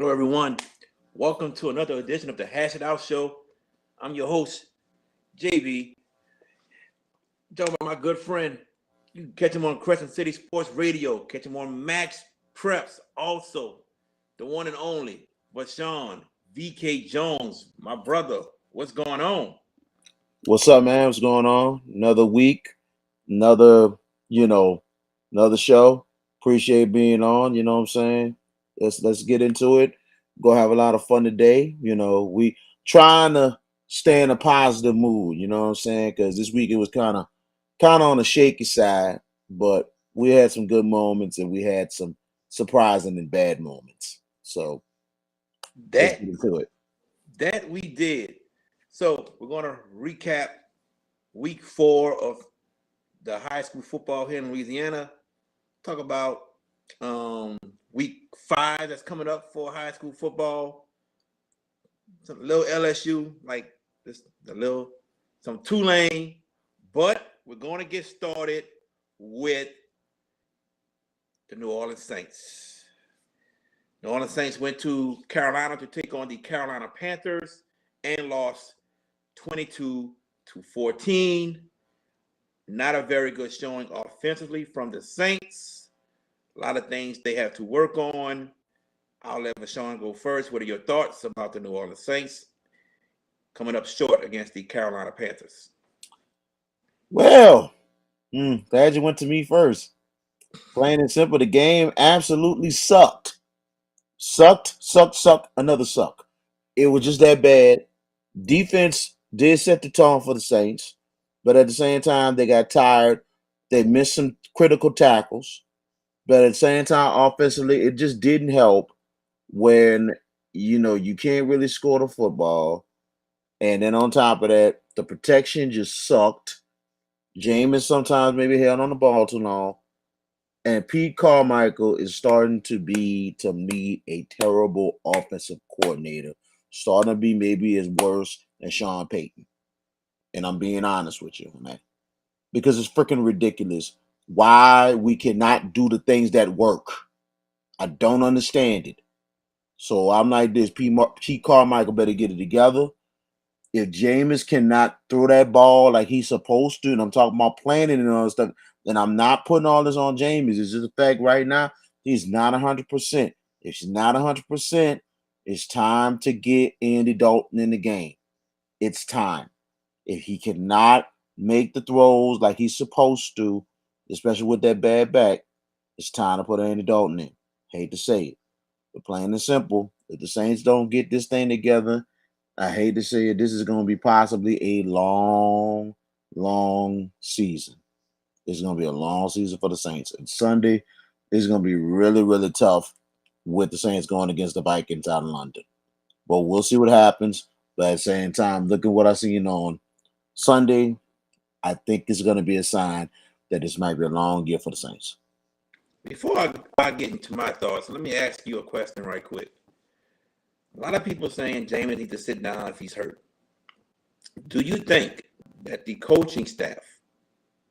Hello, everyone. Welcome to another edition of the Hash It Out Show. I'm your host, JB. Talking about my good friend. You can catch him on Crescent City Sports Radio. Catch him on Max Preps. Also, the one and only Vashawn VK Jones, my brother. What's going on? What's up, man? What's going on? Another week, another, you know, another show. Appreciate being on, you know what I'm saying? Let's get into it. Go have a lot of fun today. We trying to stay in a positive mood, you know what I'm saying? Because this week it was kind of on the shaky side, but we had some good moments and we had some surprising and bad moments. So let's That get into it. that we did. So we're gonna recap week 4 of the high school football here in Louisiana. Talk about week 5 that's coming up for high school football. Some little LSU, like this, the little some Tulane, but we're going to get started with the New Orleans Saints. New Orleans Saints went to Carolina to take on the Carolina Panthers and lost 22-14. Not a very good showing offensively from the Saints. A lot of things they have to work on. I'll let Vashawn go first. What are your thoughts about the New Orleans Saints coming up short against the Carolina Panthers? Well, glad you went to me first. Plain and simple, the game absolutely sucked. Sucked, another suck. It was just that bad. Defense did set the tone for the Saints, but at the same time, they got tired. They missed some critical tackles, but at the same time, offensively, it just didn't help when you can't really score the football. And then on top of that, the protection just sucked. Jameis sometimes maybe held on the ball too long. And Pete Carmichael is starting to be, to me, a terrible offensive coordinator. Starting to be maybe as worse than Sean Payton. And I'm being honest with you, man. Because it's freaking ridiculous why we cannot do the things that work. I don't understand it. So I'm like this. Pete Carmichael better get it together. If Jameis cannot throw that ball like he's supposed to, and I'm talking about planning and all that stuff, then I'm not putting all this on Jameis. It's just a fact right now, he's not 100%. If he's not 100%, it's time to get Andy Dalton in the game. It's time. If he cannot make the throws like he's supposed to, especially with that bad back, it's time to put Andy Dalton in. Hate to say it, but plain and simple, if the Saints don't get this thing together, I hate to say it, this is going to be possibly a long, long season. It's going to be a long season for the Saints. And Sunday is going to be really, really tough with the Saints going against the Vikings out in London. But we'll see what happens. But at the same time, look at what I seen on Sunday. I think it's going to be a sign that this might be a long year for the Saints. Before I get into my thoughts, let me ask you a question right quick. A lot of people saying Jameis needs to sit down if he's hurt. Do you think that the coaching staff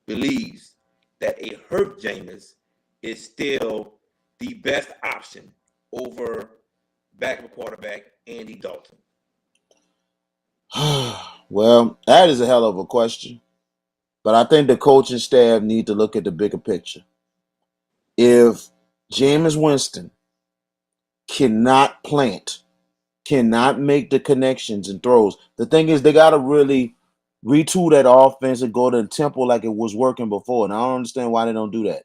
believes that a hurt Jameis is still the best option over backup quarterback Andy Dalton? Well, that is a hell of a question. But I think the coaching staff need to look at the bigger picture. If Jameis Winston cannot plant, cannot make the connections and throws, the thing is they got to really retool that offense and go to the tempo like it was working before. And I don't understand why they don't do that.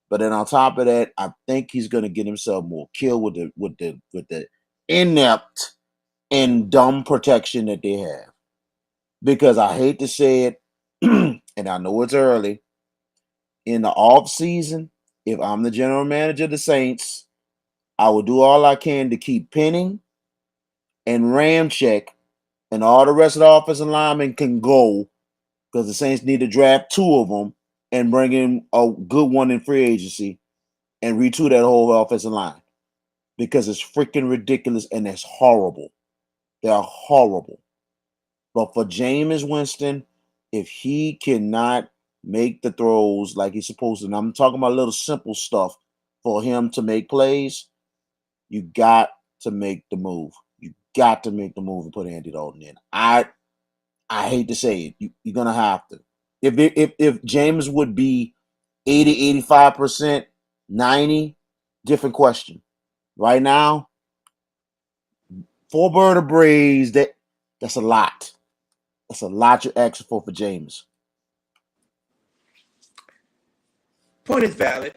But then on top of that, I think he's going to get himself more killed with the inept and dumb protection that they have. Because I hate to say it, and I know it's early, in the off season, if I'm the general manager of the Saints, I will do all I can to keep Penning and Ramchick, and all the rest of the offensive linemen can go because the Saints need to draft 2 of them and bring in a good one in free agency and retool that whole offensive line because it's freaking ridiculous and it's horrible. They're horrible. But for Jameis Winston, if he cannot make the throws like he's supposed to, and I'm talking about little simple stuff for him to make plays, you got to make the move. You got to make the move and put Andy Dalton in. I hate to say it. You're gonna have to. If James would be 80, 85%, 90, different question. Right now, 4 vertebrae, that's a lot. That's a lot you're asking for James. Point is valid.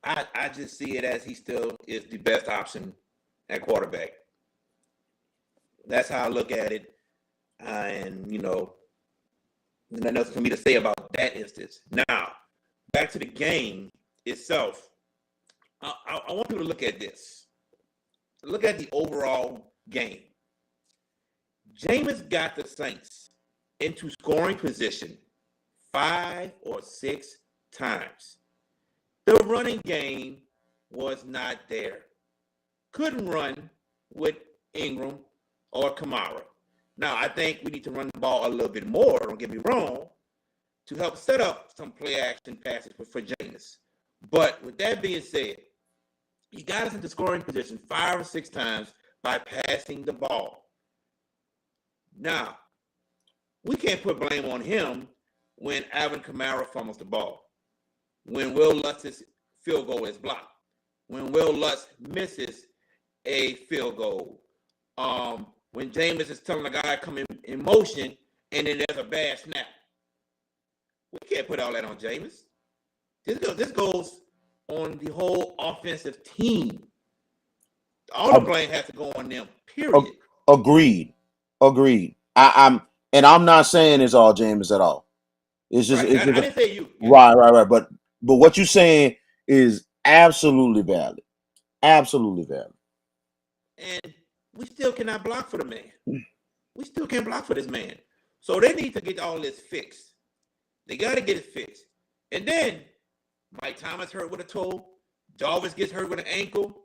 I just see it as he still is the best option at quarterback. That's how I look at it. And, there's nothing else for me to say about that instance. Now, back to the game itself. I want people to look at this. Look at the overall game. Jameis got the Saints into scoring position 5 or 6 times. The running game was not there. Couldn't run with Ingram or Kamara. Now, I think we need to run the ball a little bit more, don't get me wrong, to help set up some play action passes for Jameis. But with that being said, he got us into scoring position 5 or 6 times by passing the ball. Now, we can't put blame on him when Alvin Kamara fumbles the ball, when Will Lutz's field goal is blocked, when Will Lutz misses a field goal, when Jameis is telling the guy come in motion and then there's a bad snap. We can't put all that on Jameis. This goes on the whole offensive team. All the blame has to go on them, period. Agreed. I'm not saying it's all Jameis at all. It's just, right. I didn't say you. Right. But what you're saying is absolutely valid. Absolutely valid. And we still cannot block for the man. We still can't block for this man. So they need to get all this fixed. They got to get it fixed. And then Mike Thomas hurt with a toe. Jarvis gets hurt with an ankle.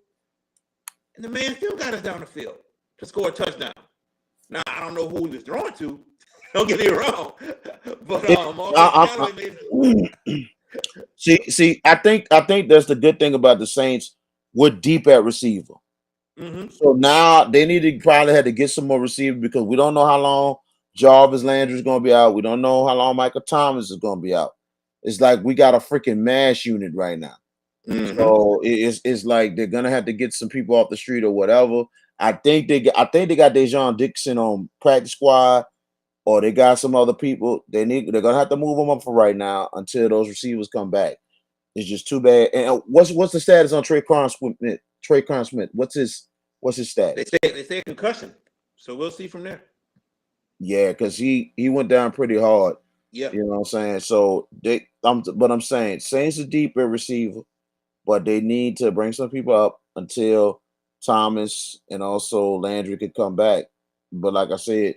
And the man still got us down the field to score a touchdown. Now, I don't know who he was throwing to. Don't get me wrong. But see, I think that's the good thing about the Saints. We're deep at receiver. Mm-hmm. So now they need to probably have to get some more receivers because we don't know how long Jarvis Landry is going to be out. We don't know how long Michael Thomas is going to be out. It's like we got a freaking mash unit right now. Mm-hmm. So it's like they're gonna have to get some people off the street or whatever. I think they got Dejon Dixon on practice squad, or they got some other people. They're gonna have to move them up for right now until those receivers come back. It's just too bad. And what's the status on Traquan Smith? Traquan Smith. What's his status? They say concussion. So we'll see from there. Yeah, because he went down pretty hard. Yeah. You know what I'm saying? So I'm saying Saints are deep at receiver, but they need to bring some people up until Thomas and also Landry could come back. But like I said,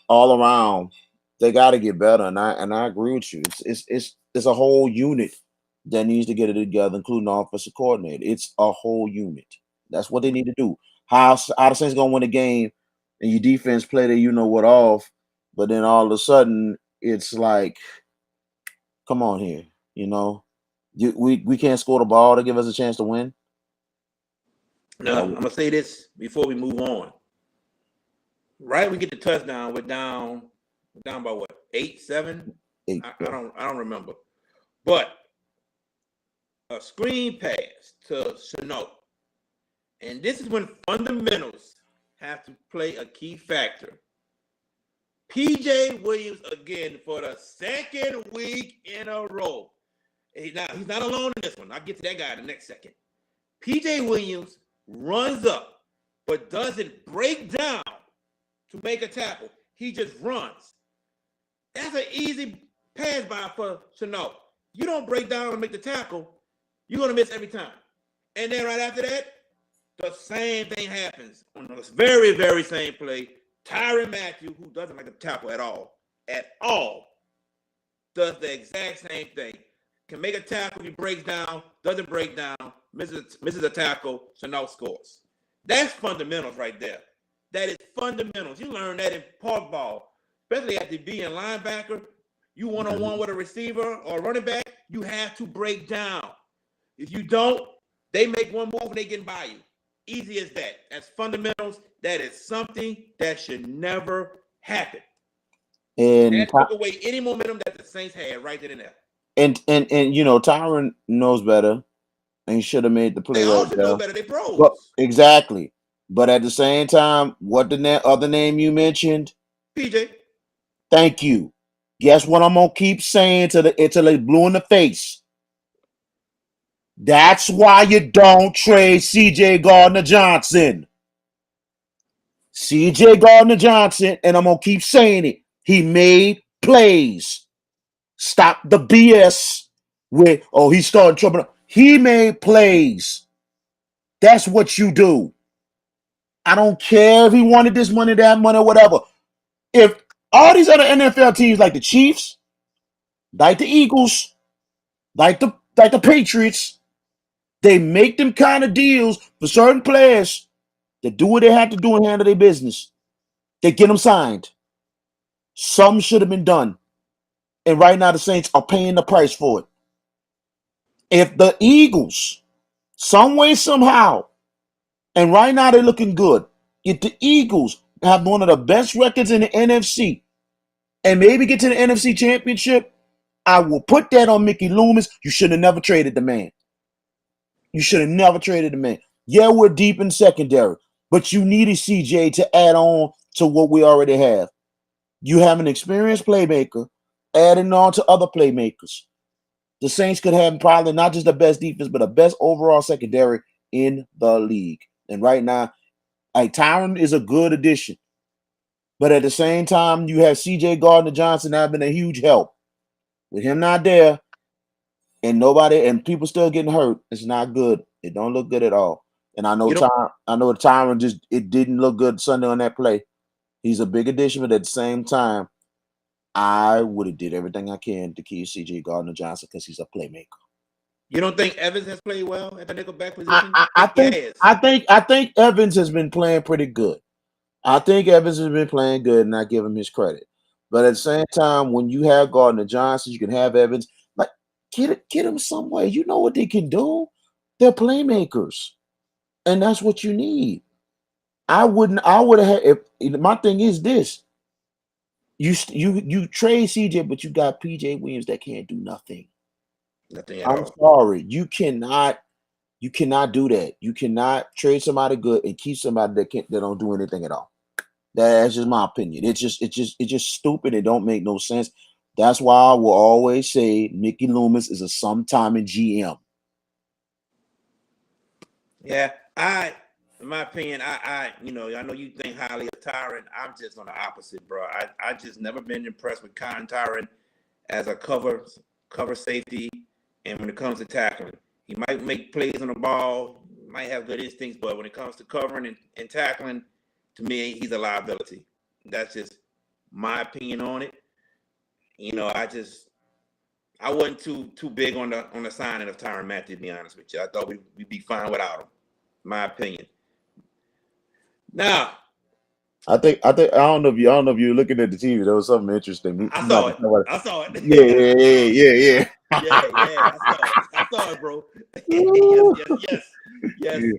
all around they got to get better, and I agree with you. It's a whole unit that needs to get it together, including the offensive coordinator. It's a whole unit. That's what they need to do. How the Saints gonna win a game and your defense play their off, but then all of a sudden it's like, come on here, we can't score the ball to give us a chance to win. No, I'm gonna say this before we move on. Right, we get the touchdown. We're down by what? 8-7. I don't remember, but a screen pass to Chenault, and this is when fundamentals have to play a key factor. PJ Williams again for the second week in a row. He's not alone in this one. I'll get to that guy in the next second. PJ Williams runs up, but doesn't break down to make a tackle. He just runs. That's an easy pass by for Chenault. You don't break down and make the tackle, you're going to miss every time. And then right after that, the same thing happens on this very, very same play. Tyrann Mathieu, who doesn't like a tackle at all, does the exact same thing. Can make a tackle, he breaks down, doesn't break down, misses a tackle, Chenault scores. That's fundamentals right there. That is fundamentals. You learn that in park ball, especially at the B and linebacker. You one-on-one with a receiver or a running back, you have to break down. If you don't, they make one move and they get by you. Easy as that. That's fundamentals. That is something that should never happen. And That took away any momentum that the Saints had right then and there. and you know, Tyron knows better and he should have made the They play all right should know there. better. They pros. But exactly. But at the same time, what the other name you mentioned? PJ. Thank you. Guess what I'm gonna keep saying until they blue in the face. That's why you don't trade CJ Gardner Johnson. CJ Gardner Johnson, and I'm gonna keep saying it. He made plays. Stop the BS with he started trouble. He made plays. That's what you do. I don't care if he wanted this money, that money, or whatever. If all these other NFL teams like the Chiefs, like the Eagles, like the Patriots, they make them kind of deals for certain players that do what they have to do and handle their business. They get them signed. Some should have been done. And right now the Saints are paying the price for it. If the Eagles, some way, somehow, and right now they're looking good, if the Eagles have one of the best records in the NFC and maybe get to the NFC Championship, I will put that on Mickey Loomis. You should have never traded the man. You should have never traded the man. Yeah, we're deep in secondary, but you needed CJ to add on to what we already have. You have an experienced playmaker adding on to other playmakers. The Saints could have probably not just the best defense, but the best overall secondary in the league. And right now, Tyron is a good addition. But at the same time, you have CJ Gardner Johnson having a huge help. With him not there, and people still getting hurt, it's not good. It don't look good at all. And I know Tyron it didn't look good Sunday on that play. He's a big addition, but at the same time, I would have did everything I can to keep CJ Gardner Johnson because he's a playmaker. You don't think Evans has played well at the nickelback position? I think Evans has been playing pretty good. I think Evans has been playing good, and I give him his credit. But at the same time, when you have Gardner Johnson, you can have Evans. Like, get him some way. You know what they can do? They're playmakers, and that's what you need. I would have had. If my thing is this: you trade CJ, but you got PJ Williams that can't do nothing. Nothing at I'm all. sorry, you cannot do that. You cannot trade somebody good and keep somebody that don't do anything at all. That's just my opinion. It's just stupid. It don't make no sense. That's why I will always say Mickey Loomis is a sometime in GM. Yeah, in my opinion, I know you think highly of Tyron. I'm just on the opposite, bro. I just never been impressed with Tyron as a cover safety, and when it comes to tackling, he might make plays on the ball, might have good instincts, but when it comes to covering and tackling, to me, he's a liability. That's just my opinion on it. I wasn't too big on the signing of Tyrann Mathieu, to be honest with you. I thought we'd be fine without him. My opinion. Now, I don't know if you're looking at the TV. There was something interesting. I saw it. Yeah. I saw it, bro. Yes.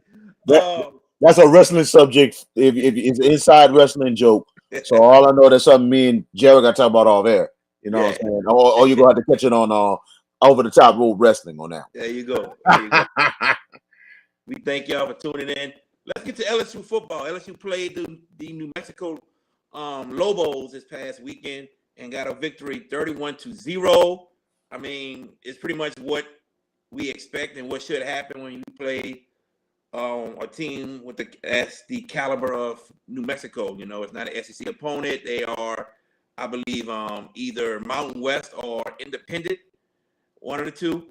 That's a wrestling subject. If it's an inside wrestling joke. So all I know that's something me and Jerry got to talk about all there. You know what I'm saying? Or you're gonna have to catch it on over the top rope wrestling on that. There you go. We thank y'all for tuning in. Let's get to LSU football. LSU played the New Mexico Lobos this past weekend and got a victory 31-0. I mean, it's pretty much what we expect and what should happen when you play a team with the caliber of New Mexico. You know, it's not an SEC opponent. They are, I believe, either Mountain West or Independent, one of the two.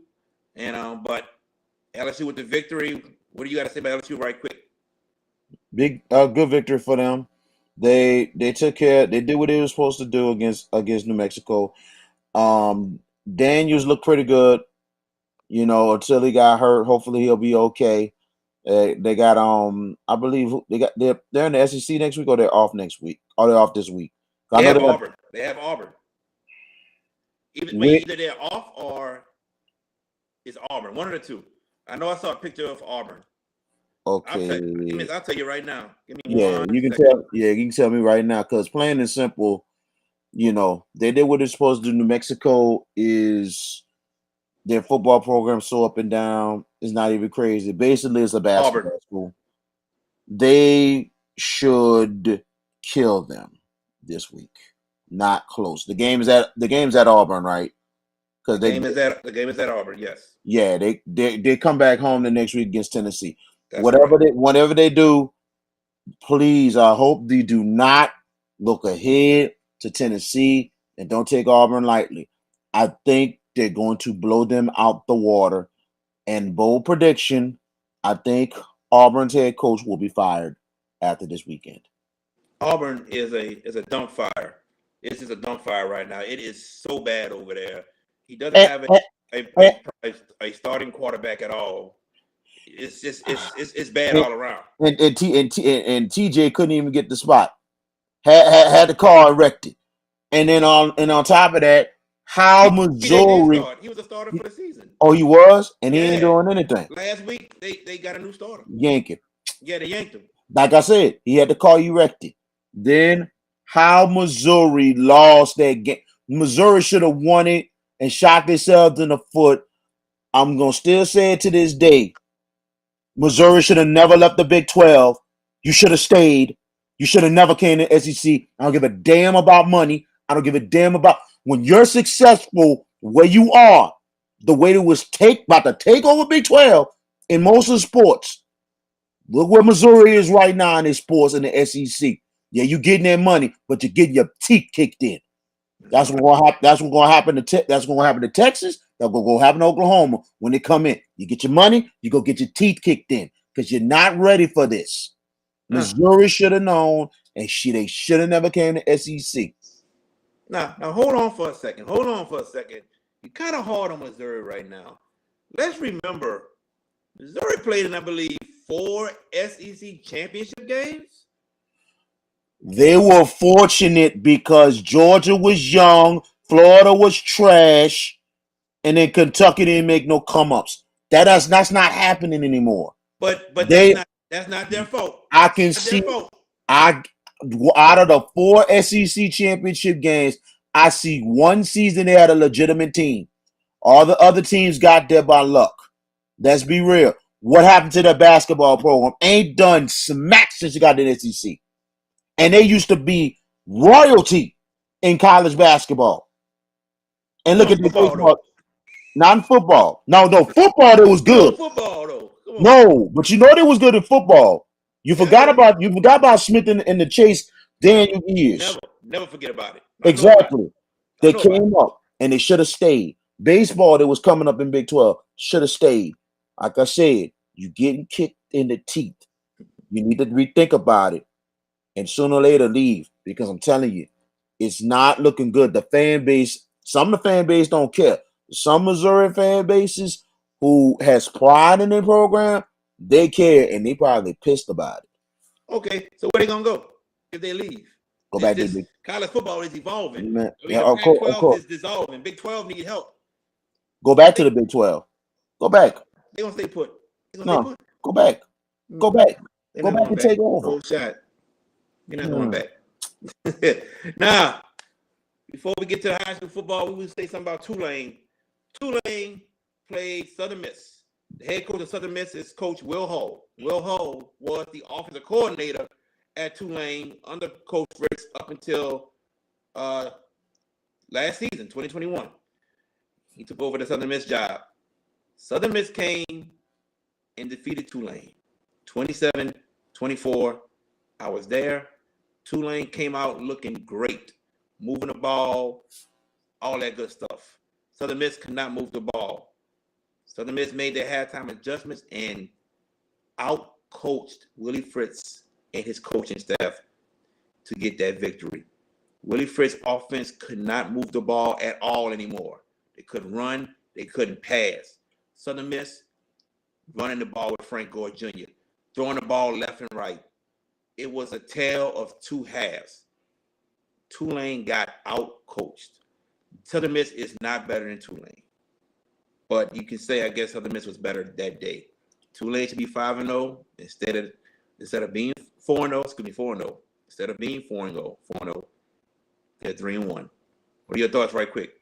And but LSU with the victory. What do you got to say about LSU right quick? Big good victory for them. They took care. They did what they were supposed to do against New Mexico. Daniels looked pretty good, until he got hurt. Hopefully he'll be okay. They got I believe they're in the SEC next week, or they're off next week, or they're off this week. They have Auburn. They have Auburn. Either they're off or it's Auburn. One of the two. I know I saw a picture of Auburn. Okay. I'll tell you right now. Give me Yeah, one you can second. tell. Yeah, you can tell me right now because plain and simple, they did what they're supposed to do. New Mexico is their football program so up and down. It's not even crazy. Basically, it's a Auburn. basketball school. They should kill them this week. Not close. The game's at Auburn, right? Because The game is at Auburn. Yes, they come back home the next week against Tennessee. that's correct. Whatever they do, please, I hope they do not look ahead to Tennessee and don't take Auburn lightly. I think they're going to blow them out the water. And bold prediction, I think Auburn's head coach will be fired after this weekend. Auburn is a dump fire. It's just a dump fire right now. It is so bad over there. He doesn't And, have and, a starting quarterback at all. It's just it's bad and, all around. and TJ couldn't even get the spot. Had the car erected. And on top of that, how TJ did Missouri. start. He was a starter for the season. Oh, he was, and he ain't Yeah. doing anything. Last week they got a new starter. Yank it. Yeah, they yanked him. Like I said, he had the car erected. Then how Missouri lost that game. Missouri should have won it and shot themselves in the foot. I'm gonna still say it to this day. Missouri should have never left the Big 12. You should have stayed. You should have never came to SEC. I don't give a damn about money. I don't give a damn about when you're successful where you are. The way it was about to take over Big 12 in most of the sports. Look where Missouri is right now in their sports in the SEC. Yeah, you getting their money, but you're getting your teeth kicked in. That's what's gonna happen. That's what's gonna happen to that's gonna happen to Texas. That's gonna happen to Oklahoma when they come in. You get your money, you go get your teeth kicked in because you're not ready for this. Missouri should have known, and they should have never came to SEC. Now hold on for a second. Hold on for a second. You're kind of hard on Missouri right now. Let's remember, Missouri played in, I believe, 4 SEC championship games. They were fortunate because Georgia was young, Florida was trash, and then Kentucky didn't make no come-ups. That's not happening anymore. But that's not their fault. I can see out of the 4 SEC championship games, I see one season they had a legitimate team. All the other teams got there by luck. Let's be real. What happened to their basketball program? Ain't done smack since you got to the SEC. And they used to be royalty in college basketball. And look at the football. Not in football. No, football it was good. No football though. No, but you know they was good in football. You forgot about Smith and the Chase Daniel years. Never forget about it. Exactly. They came up and they should have stayed. Baseball that was coming up in Big 12 should have stayed. Like I said, you getting kicked in the teeth. You need to rethink about it. And sooner or later leave. Because I'm telling you, it's not looking good. The fan base, some of the fan base don't care. Some Missouri fan bases who has pride in their program, they care and they probably pissed about it. Okay, so where they gonna go if they leave? Go back to college football is evolving. Man, Pac-12 is dissolving. Big 12 need help. Go back to the Big 12. Go back. They're gonna stay put. No, go back. Go back. Go back and take over. Full shot. You're not going back. Now, before we get to the high school football, we will say something about Tulane. Tulane played Southern Miss. The head coach of Southern Miss is Coach Will Hull. Will Hull was the offensive coordinator at Tulane under Coach Ricks up until last season, 2021. He took over the Southern Miss job. Southern Miss came and defeated Tulane 27-24. I was there. Tulane came out looking great, moving the ball, all that good stuff. Southern Miss could not move the ball. Southern Miss made their halftime adjustments and out-coached Willie Fritz and his coaching staff to get that victory. Willie Fritz's offense could not move the ball at all anymore. They couldn't run. They couldn't pass. Southern Miss running the ball with Frank Gore Jr., throwing the ball left and right. It was a tale of two halves. Tulane got out-coached. Southern Miss is not better than Tulane. But you can say, I guess, Southern Miss was better that day. Tulane should be 5-0 instead of being 4-0. It's gonna be 4-0 instead of being 4-0. 4-0. They're 3-1. What are your thoughts, right quick?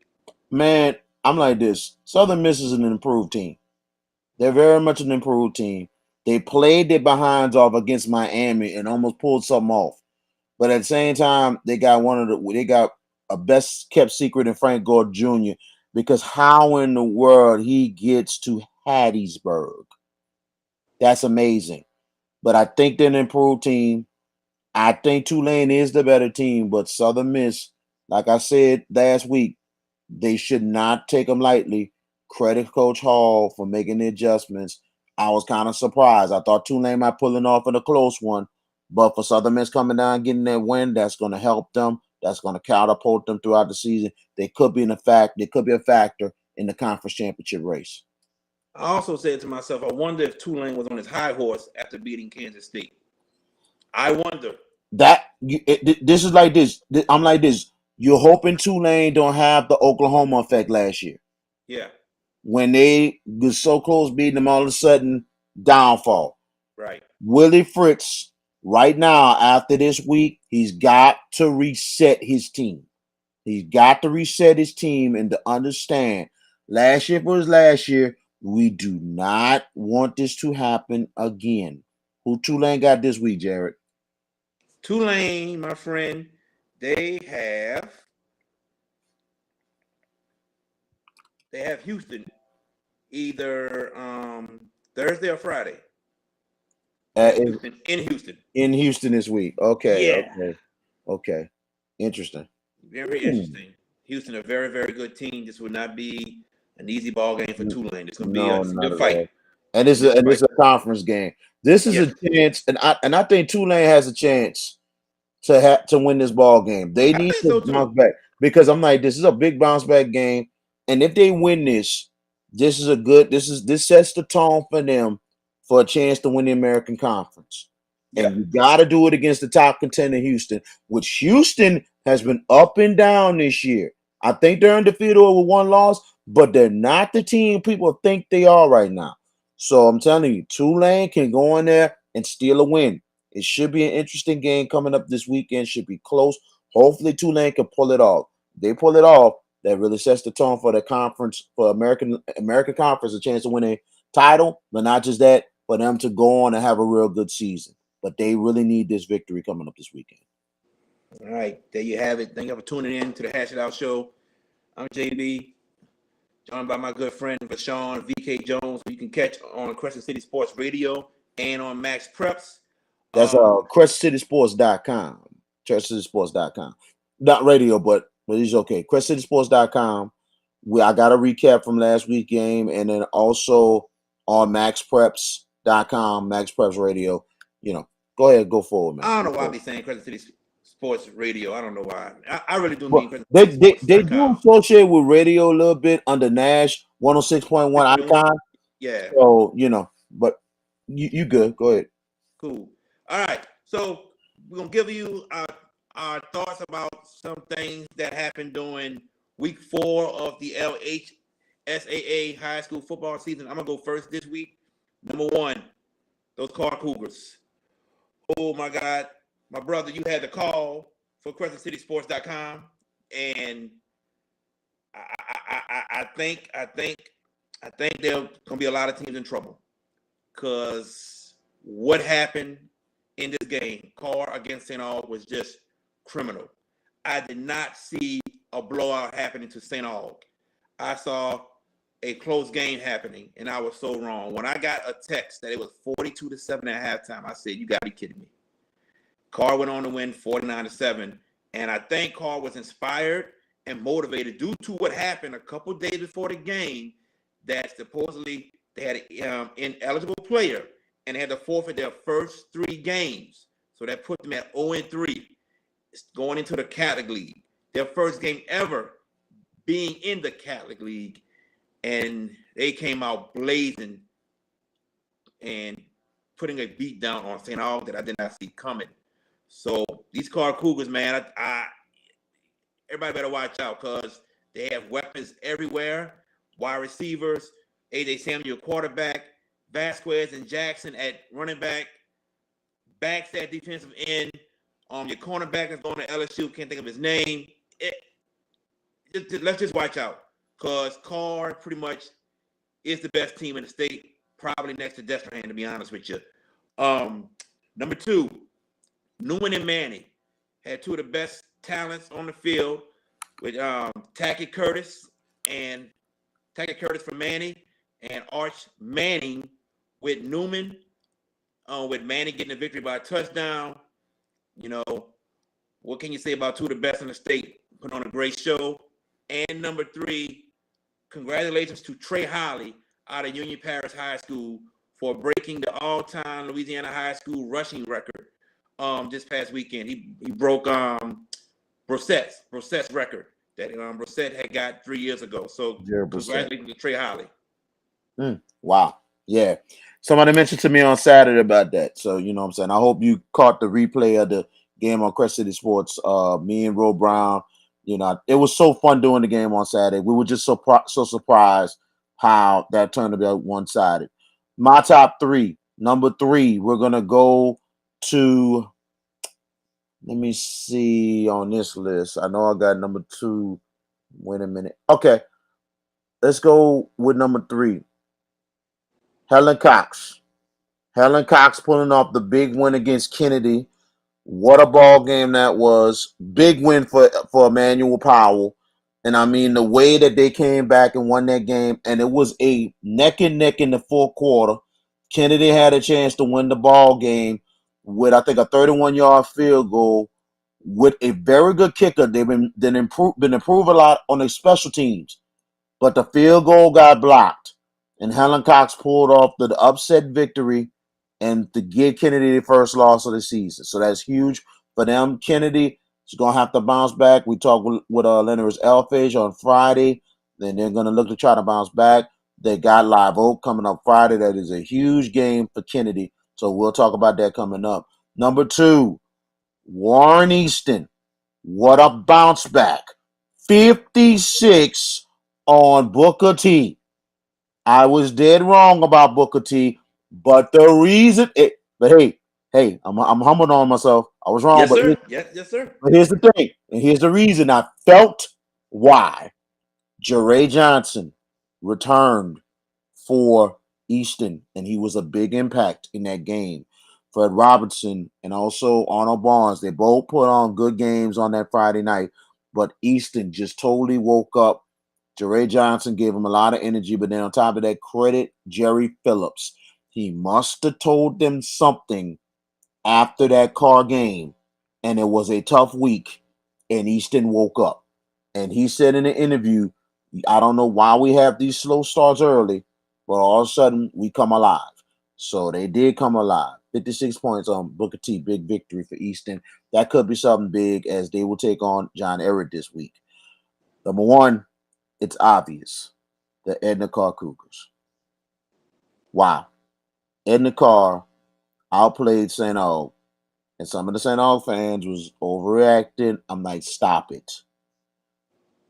Man, I'm like this. Southern Miss is an improved team. They're very much an improved team. They played their behinds off against Miami and almost pulled something off. But at the same time, they got a best kept secret in Frank Gore Jr. because how in the world he gets to Hattiesburg? That's amazing. But I think they're an improved team. I think Tulane is the better team, but Southern Miss, like I said last week, they should not take them lightly. Credit Coach Hall for making the adjustments. I was kind of surprised. I thought Tulane might pull it off in a close one, but for Southern Miss coming down getting that win, that's going to help them. That's going to catapult them throughout the season. They could be a factor in the conference championship race. I also said to myself, I wonder if Tulane was on his high horse after beating Kansas State. I wonder. This is like this. I'm like this. You're hoping Tulane don't have the Oklahoma effect last year. Yeah. When they were so close beating them, all of a sudden, downfall. Right. Willie Fritz, right now, after this week, he's got to reset his team. He's got to reset his team and to understand last year was last year. We do not want this to happen again. Who Tulane got this week, Jared? Tulane, my friend, they have Houston either Thursday or Friday. In Houston. In Houston this week. Okay. Yeah. Okay. Interesting. Very interesting. Houston, a very, very good team. This would not be an easy ball game for Tulane. It's going to be a good fight. And it's a conference game. This is a chance, and I think Tulane has a chance to win this ball game. They need to bounce back because I'm like, this is a big bounce back game, and if they win this sets the tone for them for a chance to win the American Conference. Yeah. And you got to do it against the top contender, Houston, which Houston has been up and down this year. I think they're undefeated with one loss, but they're not the team people think they are right now. So I'm telling you, Tulane can go in there and steal a win. It should be an interesting game coming up this weekend. Should be close. Hopefully, Tulane can pull it off. If they pull it off, that really sets the tone for the conference, for American Conference, a chance to win a title, but not just that, for them to go on and have a real good season. But they really need this victory coming up this weekend. All right, there you have it. Thank you for tuning in to the Hash It Out Show. I'm JB, joined by my good friend Vashawn VK Jones, who you can catch on Crescent City Sports Radio and on Max Preps. That's CrescentCitySports.com. CrescentCitySports.com. Not radio, but it's okay. CrescentCitySports.com. I got a recap from last week's game, and then also on MaxPreps.com, Max Preps Radio. Go ahead, go forward, man. I don't know why I be saying Crescent City Sports Radio. I don't know why. I really do mean Crescent They City they do associate with radio a little bit under Nash 106.1 icon. Yeah. So but you good. Go ahead. Cool. All right. So we're gonna give you our thoughts about some things that happened during week 4 of the LHSAA high school football season. I'm gonna go first this week. Number 1, those Car Cougars. Oh my God, my brother, you had the call for CrescentCitySports.com, and I think there's gonna be a lot of teams in trouble because what happened in this game, Carr against St. Aug, was just criminal. I did not see a blowout happening to St. Aug. I saw a close game happening, and I was so wrong. When I got a text that it was 42-7 at halftime, I said, you got to be kidding me. Carr went on to win 49-7, and I think Carr was inspired and motivated due to what happened a couple days before the game, that supposedly they had an ineligible player and they had to forfeit their first 3 games. So that put them at 0-3 going into the Catholic League. Their first game ever being in the Catholic League. And they came out blazing and putting a beat down on St. Aug that I did not see coming. So these Car Cougars, man, everybody better watch out because they have weapons everywhere. Wide receivers, A.J. Samuel, quarterback, Vasquez and Jackson at running back, backs at defensive end. Your cornerback is going to LSU. Can't think of his name. Let's just watch out because Carr pretty much is the best team in the state, probably next to Destrehan, to be honest with you. Number 2, Newman and Manning had 2 of the best talents on the field with Tackett Curtis for Manning and Arch Manning with Newman. With Manning getting the victory by a touchdown. You know, what can you say about 2 of the best in the state? Put on a great show. And number 3, congratulations to Trey Holly out of Union Parish High School for breaking the all-time Louisiana high school rushing record this past weekend. He broke Brossett's record that Brossett had got 3 years ago. So congratulations to Trey Holly. Wow. Yeah. Somebody mentioned to me on Saturday about that. So, you know what I'm saying? I hope you caught the replay of the game on Crest City Sports. Me and Ro Brown, you know, it was so fun doing the game on Saturday. We were just so surprised how that turned out one-sided. My top 3. Number 3, we're going to go to, let me see on this list. I know I got number 2. Wait a minute. Okay. Let's go with number 3. Helen Cox. Helen Cox pulling off the big win against Kennedy. What a ball game that was. Big win for Emmanuel Powell. And I mean, the way that they came back and won that game, and it was a neck and neck in the fourth quarter. Kennedy had a chance to win the ball game with, I think, a 31-yard field goal with a very good kicker. They've been improved a lot on their special teams. But the field goal got blocked. And Helen Cox pulled off the upset victory and to give Kennedy the first loss of the season. So that's huge for them. Kennedy is going to have to bounce back. We talked with Leonard's Elfish on Friday. Then they're going to look to try to bounce back. They got Live Oak coming up Friday. That is a huge game for Kennedy. So we'll talk about that coming up. Number 2, Warren Easton. What a bounce back. 56 on Booker T. I was dead wrong about Booker T, but the reason I'm humbled on myself. I was wrong, yes, sir. Yes, sir. But here's the thing, and here's the reason I felt why. Jeray Johnson returned for Easton, and he was a big impact in that game. Fred Robertson and also Arnold Barnes, they both put on good games on that Friday night, but Easton just totally woke up. Jeray Johnson gave him a lot of energy, but then on top of that, credit Jerry Phillips. He must have told them something after that Carr game, and it was a tough week, and Easton woke up. And he said in an interview, I don't know why we have these slow starts early, but all of a sudden we come alive. So they did come alive. 56 points on Booker T, big victory for Easton. That could be something big as they will take on John Ehret this week. Number 1, it's obvious. The Edna Carr Cougars. Wow. Edna Carr outplayed St. Aug. And some of the St. Aug fans was overreacting. I'm like, stop it.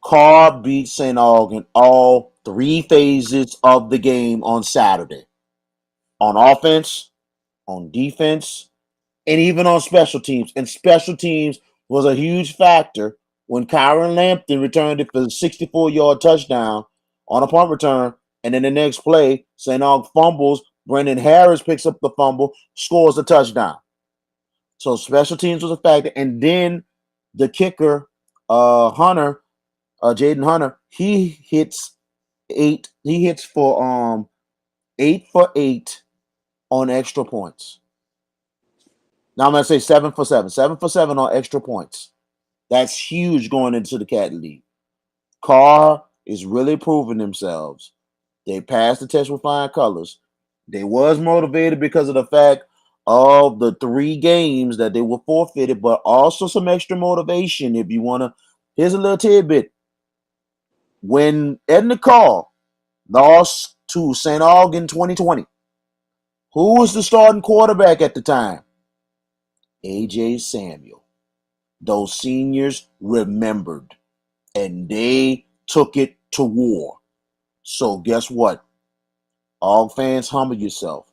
Carr beat St. Aug in all 3 phases of the game on Saturday. On offense, on defense, and even on special teams. And special teams was a huge factor when Kyron Lampton returned it for a 64-yard touchdown on a punt return. And then the next play, St. Aug fumbles. Brendan Harris picks up the fumble, scores a touchdown. So special teams was a factor. And then the kicker, Jaden Hunter, he hits 8. He hits for 8 for 8 on extra points. Now I'm going to say 7 for 7. 7 for 7 on extra points. That's huge going into the Cat League. Carr is really proving themselves. They passed the test with flying colors. They was motivated because of the fact of the 3 games that they were forfeited, but also some extra motivation if you want to. Here's a little tidbit. When Edna Carr lost to St. Aug in 2020, who was the starting quarterback at the time? A.J. Samuel. Those seniors remembered, and they took it to war. So guess what? All fans, humble yourself.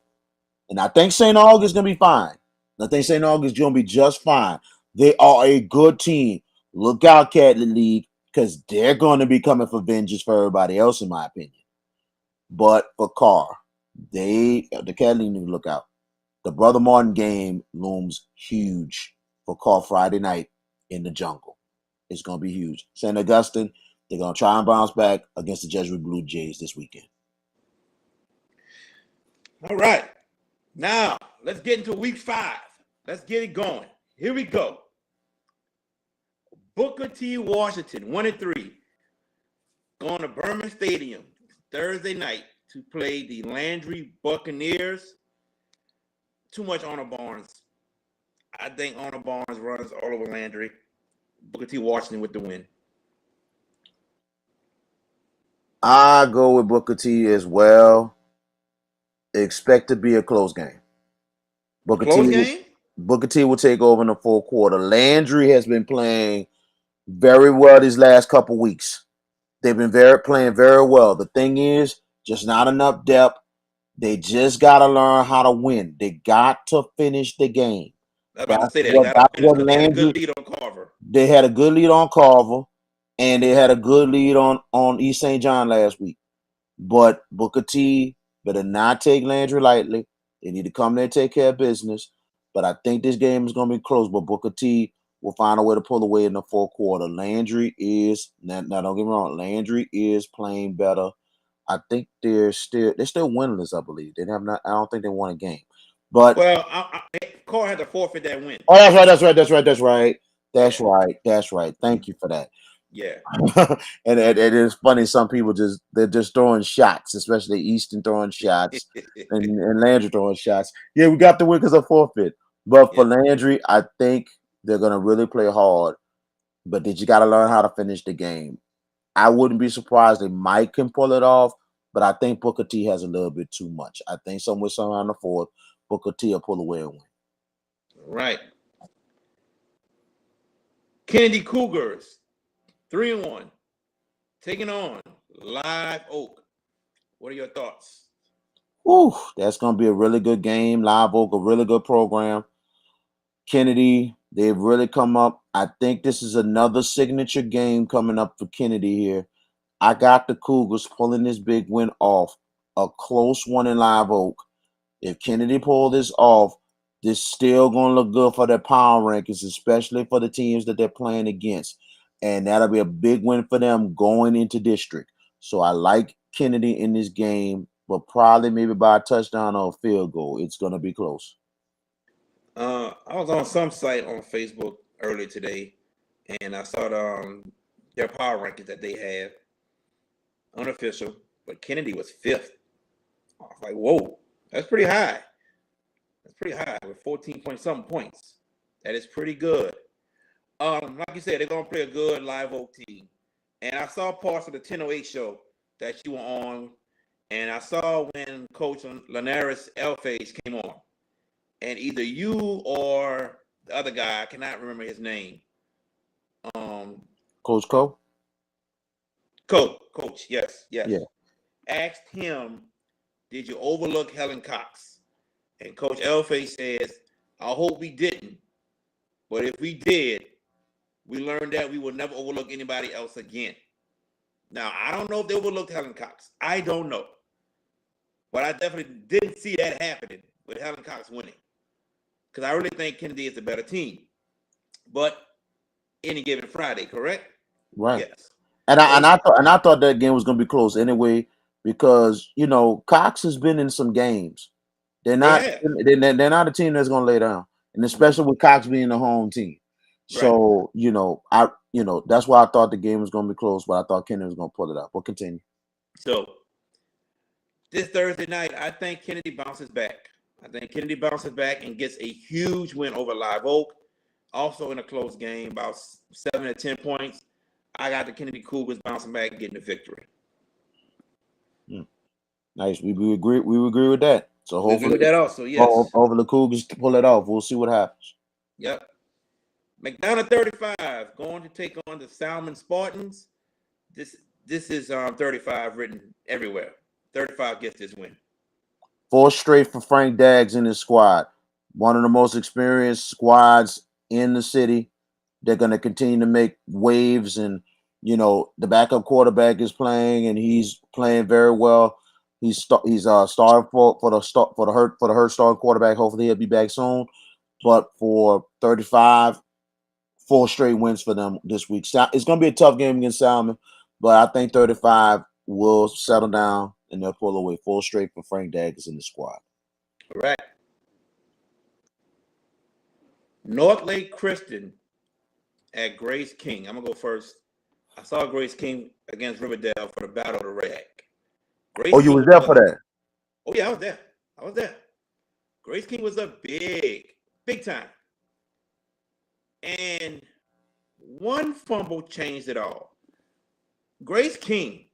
And I think St. Augustine is going to be fine. I think St. Augustine is going to be just fine. They are a good team. Look out, Catholic League, because they're going to be coming for vengeance for everybody else, in my opinion. But for Carr, the Catholic League need to look out. The Brother Martin game looms huge for Carr Friday night in the jungle. It's going to be huge. St. Augustine, they're going to try and bounce back against the Jesuit Blue Jays this weekend. All right. Now, let's get into week 5. Let's get it going. Here we go. Booker T. Washington, 1-3, going to Berman Stadium Thursday night to play the Landry Buccaneers. Too much Honor Barnes. I think Honor Barnes runs all over Landry. Booker T. Washington with the win. I go with Booker T as well. Expect to be a close game. Booker T will take over in the fourth quarter. Landry has been playing very well these last couple weeks. They've been playing very well. The thing is, just not enough depth. They just got to learn how to win. They got to finish the game. I was about to say that. They had a good lead on Carver. They had a good lead on Carver, and they had a good lead on East St. John last week. But Booker T better not take Landry lightly. They need to come there and take care of business. But I think this game is going to be close. But Booker T will find a way to pull away in the fourth quarter. Landry is now don't get me wrong. Landry is playing better. I think they're still winless. I believe they have not. I don't think they won a game. But Carr had to forfeit that win. Oh, that's right. Thank you for that. Yeah. and it is funny. Some people they're just throwing shots, especially Easton throwing shots and Landry throwing shots. Yeah, we got the win because of forfeit. But for Landry, I think they're gonna really play hard. But you got to learn how to finish the game. I wouldn't be surprised if Mike can pull it off, but I think Booker T has a little bit too much. I think somewhere around the fourth, Booker T will pull away and win. Right. Kennedy Cougars, 3-1, taking on Live Oak. What are your thoughts? Ooh, that's going to be a really good game. Live Oak, a really good program. Kennedy, they've really come up. I think this is another signature game coming up for Kennedy here. I got the Cougars pulling this big win off. A close one in Live Oak. If Kennedy pull this off, this still going to look good for their power rankings, especially for the teams that they're playing against. And that'll be a big win for them going into district. So I like Kennedy in this game, but probably maybe by a touchdown or a field goal. It's going to be close. I was on some site on Facebook earlier today, and I saw their power rankings that they have, unofficial, but Kennedy was 5th. I was like, whoa, that's pretty high. That's pretty high with 14-point-something points. That is pretty good. Like you said, they're going to play a good Live Oak team. And I saw parts of the 1008 show that you were on, and I saw when Coach Linares Elphage came on. And either you or the other guy, I cannot remember his name. Coach Cole? Coach, yes. Yeah. Asked him, did you overlook Helen Cox? And Coach Elphage says, I hope we didn't. But if we did, we learned that we will never overlook anybody else again. Now, I don't know if they overlooked Helen Cox. I don't know. But I definitely didn't see that happening with Helen Cox winning. Because I really think Kennedy is a better team. But any given Friday, correct? Right. Yes. And I thought that game was going to be close anyway, because Cox has been in some games. They're not a team that's going to lay down, and especially with Cox being the home team. So that's why I thought the game was going to be close, but I thought Kennedy was going to pull it out. We'll continue. So this Thursday night, I think Kennedy bounces back. I think Kennedy bounces back and gets a huge win over Live Oak. Also in a close game, about 7 to 10 points. I got the Kennedy Cougars bouncing back and getting the victory. Nice. We agree with that. So hopefully we agree with that also, yes. Over the Cougars to pull it off. We'll see what happens. Yep. McDonough 35 going to take on the Salmon Spartans. This is 35 written everywhere. 35 gets this win. 4 straight for Frank Daggs in his squad. One of the most experienced squads in the city. They're going to continue to make waves, and the backup quarterback is playing, and he's playing very well. He's starting for the Hurt starting quarterback. Hopefully, he'll be back soon. But for 35, 4 straight wins for them this week. It's going to be a tough game against Salmon, but I think 35 will settle down and they'll pull away. 4 straight for Frank Daggs in the squad. All right. North Lake Christian at Grace King. I'm going to go first. I saw Grace King against Riverdale for the Battle of the Rag. You was there for that? Oh, yeah, I was there. Grace King was up big time. And one fumble changed it all. Grace King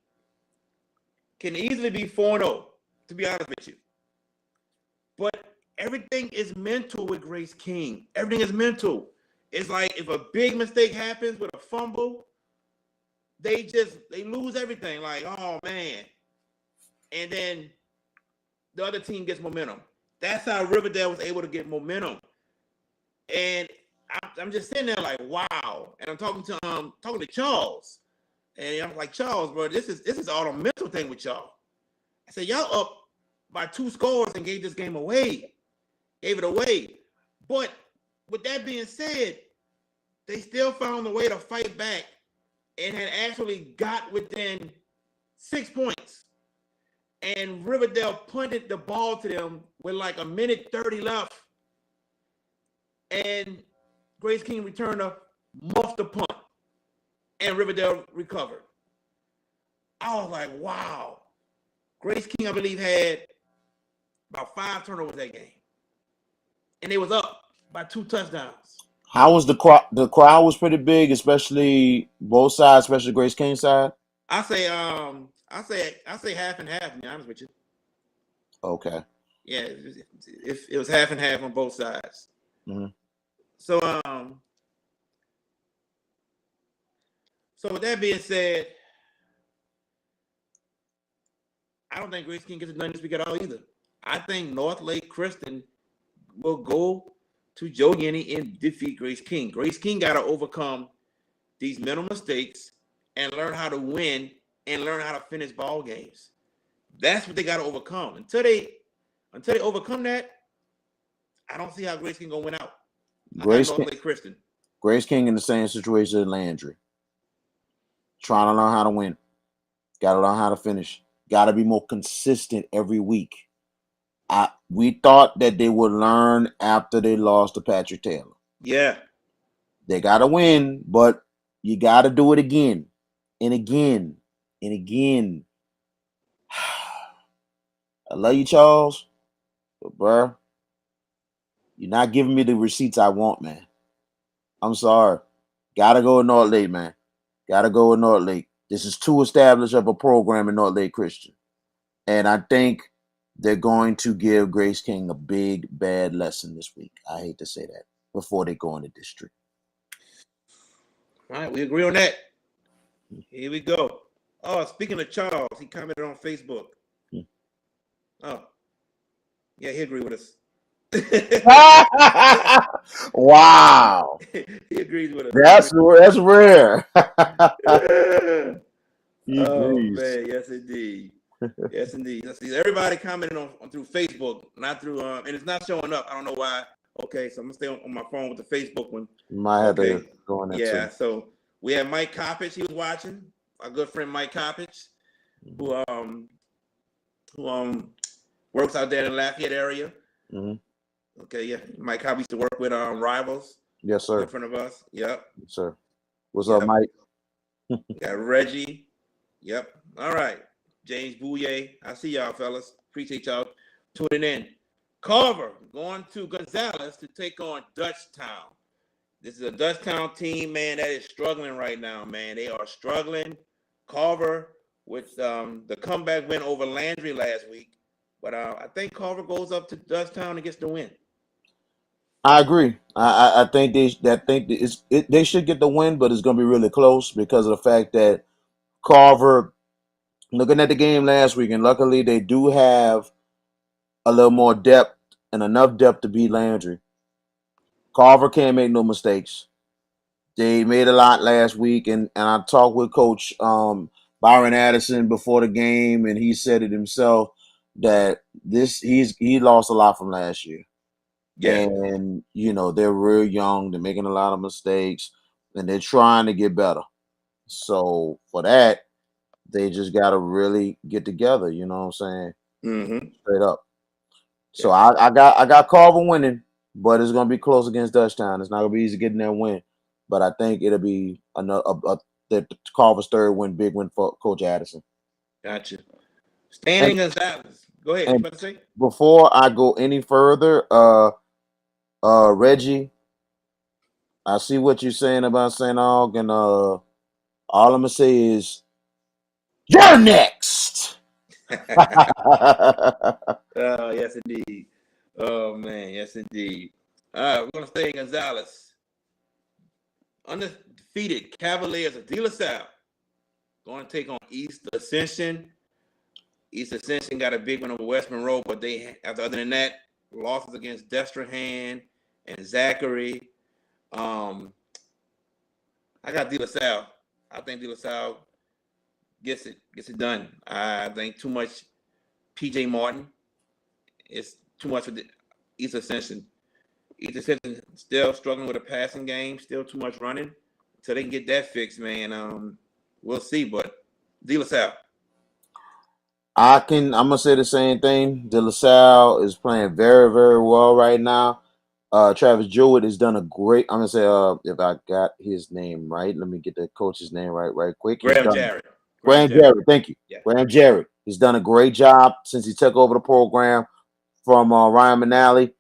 can easily be 4-0, to be honest with you. But everything is mental with Grace King. Everything is mental. It's like if a big mistake happens with a fumble, they lose everything. Like, oh, man. And then the other team gets momentum. That's how Riverdale was able to get momentum. And I'm just sitting there like, wow. And I'm talking to Charles. And I'm like, Charles, bro, this is all a mental thing with y'all. I said, y'all up by 2 scores and gave this game away. Gave it away. But with that being said, they still found a way to fight back and had actually got within 6 points. And Riverdale punted the ball to them with like 1:30 left. And Grace King returned a muffed the punt. And Riverdale recovered. I was like, wow. Grace King, I believe, had about 5 turnovers that game. And they was up by 2 touchdowns. How was the crowd? The crowd was pretty big, especially both sides, especially Grace King's side. I say half and half, to be honest with you. Okay. Yeah, it was half and half on both sides. Mm-hmm. So with that being said, I don't think Grace King gets it done this week at all either. I think North Lake Christian will go to Joe Yenny and defeat Grace King. Grace King got to overcome these mental mistakes and learn how to win and learn how to finish ball games. That's what they got to overcome. Until they overcome that, I don't see how Grace King gonna win out. Grace King in the same situation as Landry. Trying to learn how to win. Got to learn how to finish. Got to be more consistent every week. We thought that they would learn after they lost to Patrick Taylor. Yeah. They got to win, but you got to do it again and again and again. I love you, Charles, but bro, you're not giving me the receipts I want, man. I'm sorry. Got to go with North Lake, man. Got to go with North Lake. This is too established of a program in North Lake Christian. And I think they're going to give Grace King a big, bad lesson this week. I hate to say that, before they go in the district. All right, we agree on that. Here we go. Oh, speaking of Charles, he commented on Facebook. Oh, yeah, he agreed with us. Wow. He agrees with us. That's rare. Oh, man, yes, indeed. Yes, indeed. Let's see. Everybody commented on through Facebook, not through and it's not showing up. I don't know why. Okay, so I'm gonna stay on my phone with the Facebook one. Might have to go on there. Yeah, too. So we had Mike Coppage, he was watching. Our good friend Mike Coppage, who works out there in the Lafayette area. Mm-hmm. Okay, yeah. Mike Coppage used to work with Rivals. Yes, sir. In front of us. Yep. Yes, sir. What's up, Mike? Got Reggie. Yep. All right. James Bouye. I see y'all, fellas. Appreciate y'all tuning in. Carver going to Gonzales to take on Dutchtown. This is a Dutchtown team, man, that is struggling right now, man. They are struggling. Carver with the comeback win over Landry last week. But I think Carver goes up to Dutchtown and gets the win. I agree. I think they should get the win, but it's going to be really close because of the fact that Carver, looking at the game last week, and luckily they do have a little more depth and enough depth to beat Landry. Carver can't make no mistakes. They made a lot last week, and I talked with Coach Byron Addison before the game, and he said it himself that he lost a lot from last year. Yeah. And they're real young, they're making a lot of mistakes, and they're trying to get better. So for that, they just got to really get together. You know what I'm saying? Mm-hmm. Straight up. So Yeah. I got Carver winning, but it's gonna be close against Dutchtown. It's not gonna be easy getting that win, but I think it'll be another that Carver's third win, big win for Coach Addison. Gotcha. And Standing Gonzalez. Go ahead. What you and about to say? before I go any further, Reggie, I see what you're saying about St. Aug, and all I'm gonna say is you're next. Oh, yes, indeed. Oh, man. Yes, indeed. All right. We're going to stay in Gonzalez. Undefeated Cavaliers of De La Salle going to take on East Ascension. East Ascension got a big one over West Monroe, but other than that, losses against Destrehan and Zachary. Um, I got De La Salle. I think De La Salle gets it done. I think too much PJ Martin. It's too much for the East Ascension. East Ascension still struggling with a passing game, still too much running. Until they can get that fixed, man. We'll see. But De La Salle. I'm gonna say the same thing. De La Salle is playing very, very well right now. Travis Jewett has done a great. I'm gonna say, if I got his name right, let me get the coach's name right quick. He's Graham done Jarrett. Graham Jarrett. Thank you, Yeah. Graham Jarrett. He's done a great job since he took over the program from Ryan Manali,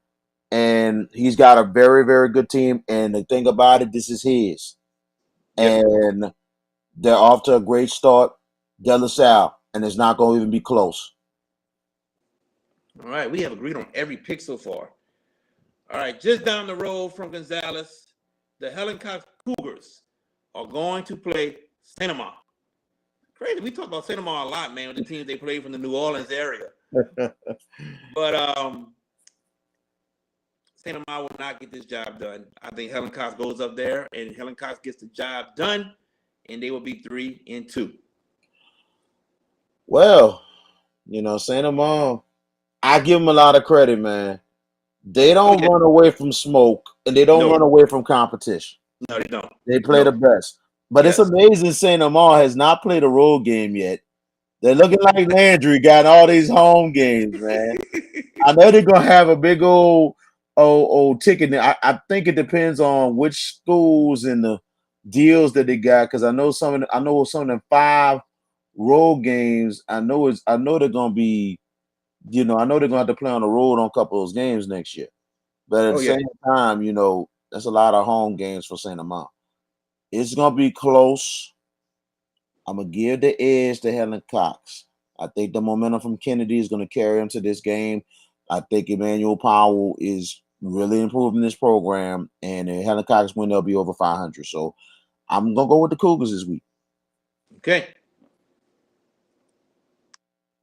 and he's got a very, very good team. And the thing about it, this is his, Yep. and they're off to a great start. De La Salle, and it's not going to even be close. All right. We have agreed on every pick so far. All right. Just down the road from Gonzalez, the Helen Cox Cougars are going to play St. Amant. Crazy. We talk about St. Amant a lot, man, with the teams they play from the New Orleans area. But St. Amant will not get this job done. I think Helen Cox goes up there, and Helen Cox gets the job done, and they will be 3-2. Well, St. Amant, I give them a lot of credit, man. They Oh don't yeah, run away from smoke, and they don't no, run away from competition. no, they don't. They play the No, best. But it's yes. amazing St. Amant has not played a road game yet. They're looking like Landry got all these home games, man. I know they're gonna have a big old ticket. I think it depends on which schools and the deals that they got. Because I know some of them 5 road games. I know they're gonna be. I know they're gonna have to play on the road on a couple of those games next year. But at Oh the yeah. same time, that's a lot of home games for Saint Amant. It's gonna be close. I'm gonna give the edge to Helen Cox. I think the momentum from Kennedy is gonna carry him to this game. I think Emmanuel Powell is really improving this program, and if Helen Cox win, they'll be over 500. So I'm gonna go with the Cougars this week. Okay.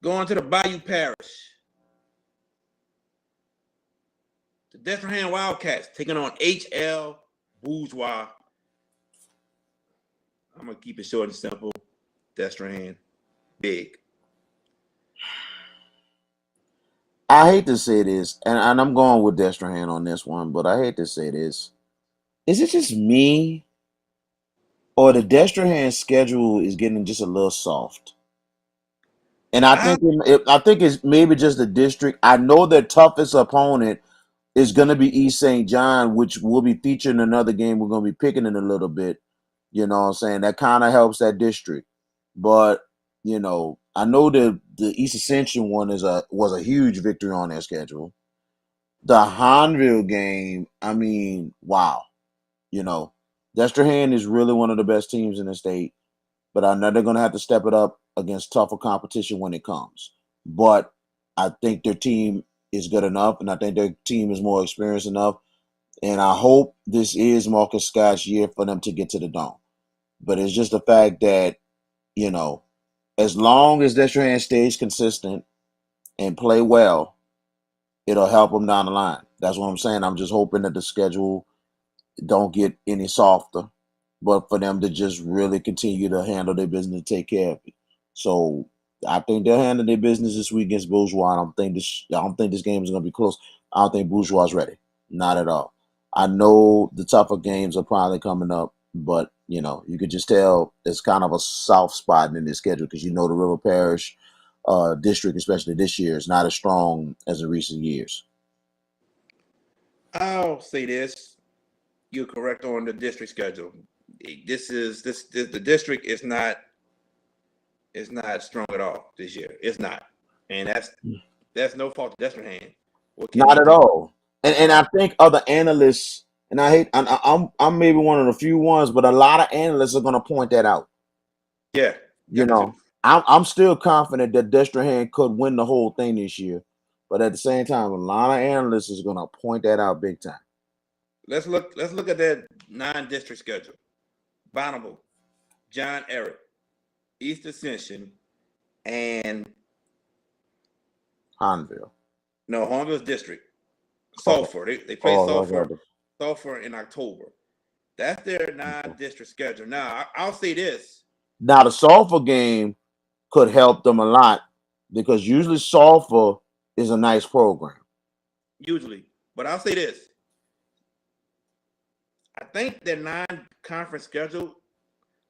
Going to the Bayou Parish. The Destrehan Wildcats taking on HL Bourgeois. I'm gonna keep it short and simple. Destrehan, big. I hate to say this, and I'm going with Destrehan on this one, but I hate to say this. Is it just me, or the Destrehan schedule is getting just a little soft? And I I think it's maybe just the district. I know their toughest opponent is going to be East St. John, which will be featuring another game we're going to be picking in a little bit. You know what I'm saying? That kind of helps that district. But, I know the East Ascension one was a huge victory on their schedule. The Hanville game, I mean, wow. You know, Destrehan is really one of the best teams in the state, but I know they're going to have to step it up against tougher competition when it comes. But I think their team is good enough, and I think their team is more experienced enough. And I hope this is Marcus Scott's year for them to get to the Dome. But it's just the fact that, as long as Destrehan stays consistent and play well, it'll help them down the line. That's what I'm saying. I'm just hoping that the schedule don't get any softer, but for them to just really continue to handle their business and take care of it. So I think they'll handle their business this week against Bourgeois. I don't think this game is going to be close. I don't think Bourgeois is ready. Not at all. I know the tougher games are probably coming up, but you could just tell it's kind of a soft spot in this schedule because the River Parish district, especially this year, is not as strong as in recent years. I'll say this: you're correct on the district schedule. The district is not strong at all this year. It's not, and that's no fault of Destrehan. Not at all. And I think other analysts, and I'm maybe one of the few ones, but a lot of analysts are going to point that out. Yeah, I'm still confident that Destrehan could win the whole thing this year, but at the same time, a lot of analysts is going to point that out big time. Let's look at that non-district schedule. Bonneville, John Ehret, East Ascension, and Hahnville. No, Hahnville's district. Sulphur. They play Sulphur in October. That's their non-district schedule. Now, I'll say this. Now, the Sulphur game could help them a lot because usually Sulphur is a nice program. Usually. But I'll say this. I think their non-conference schedule,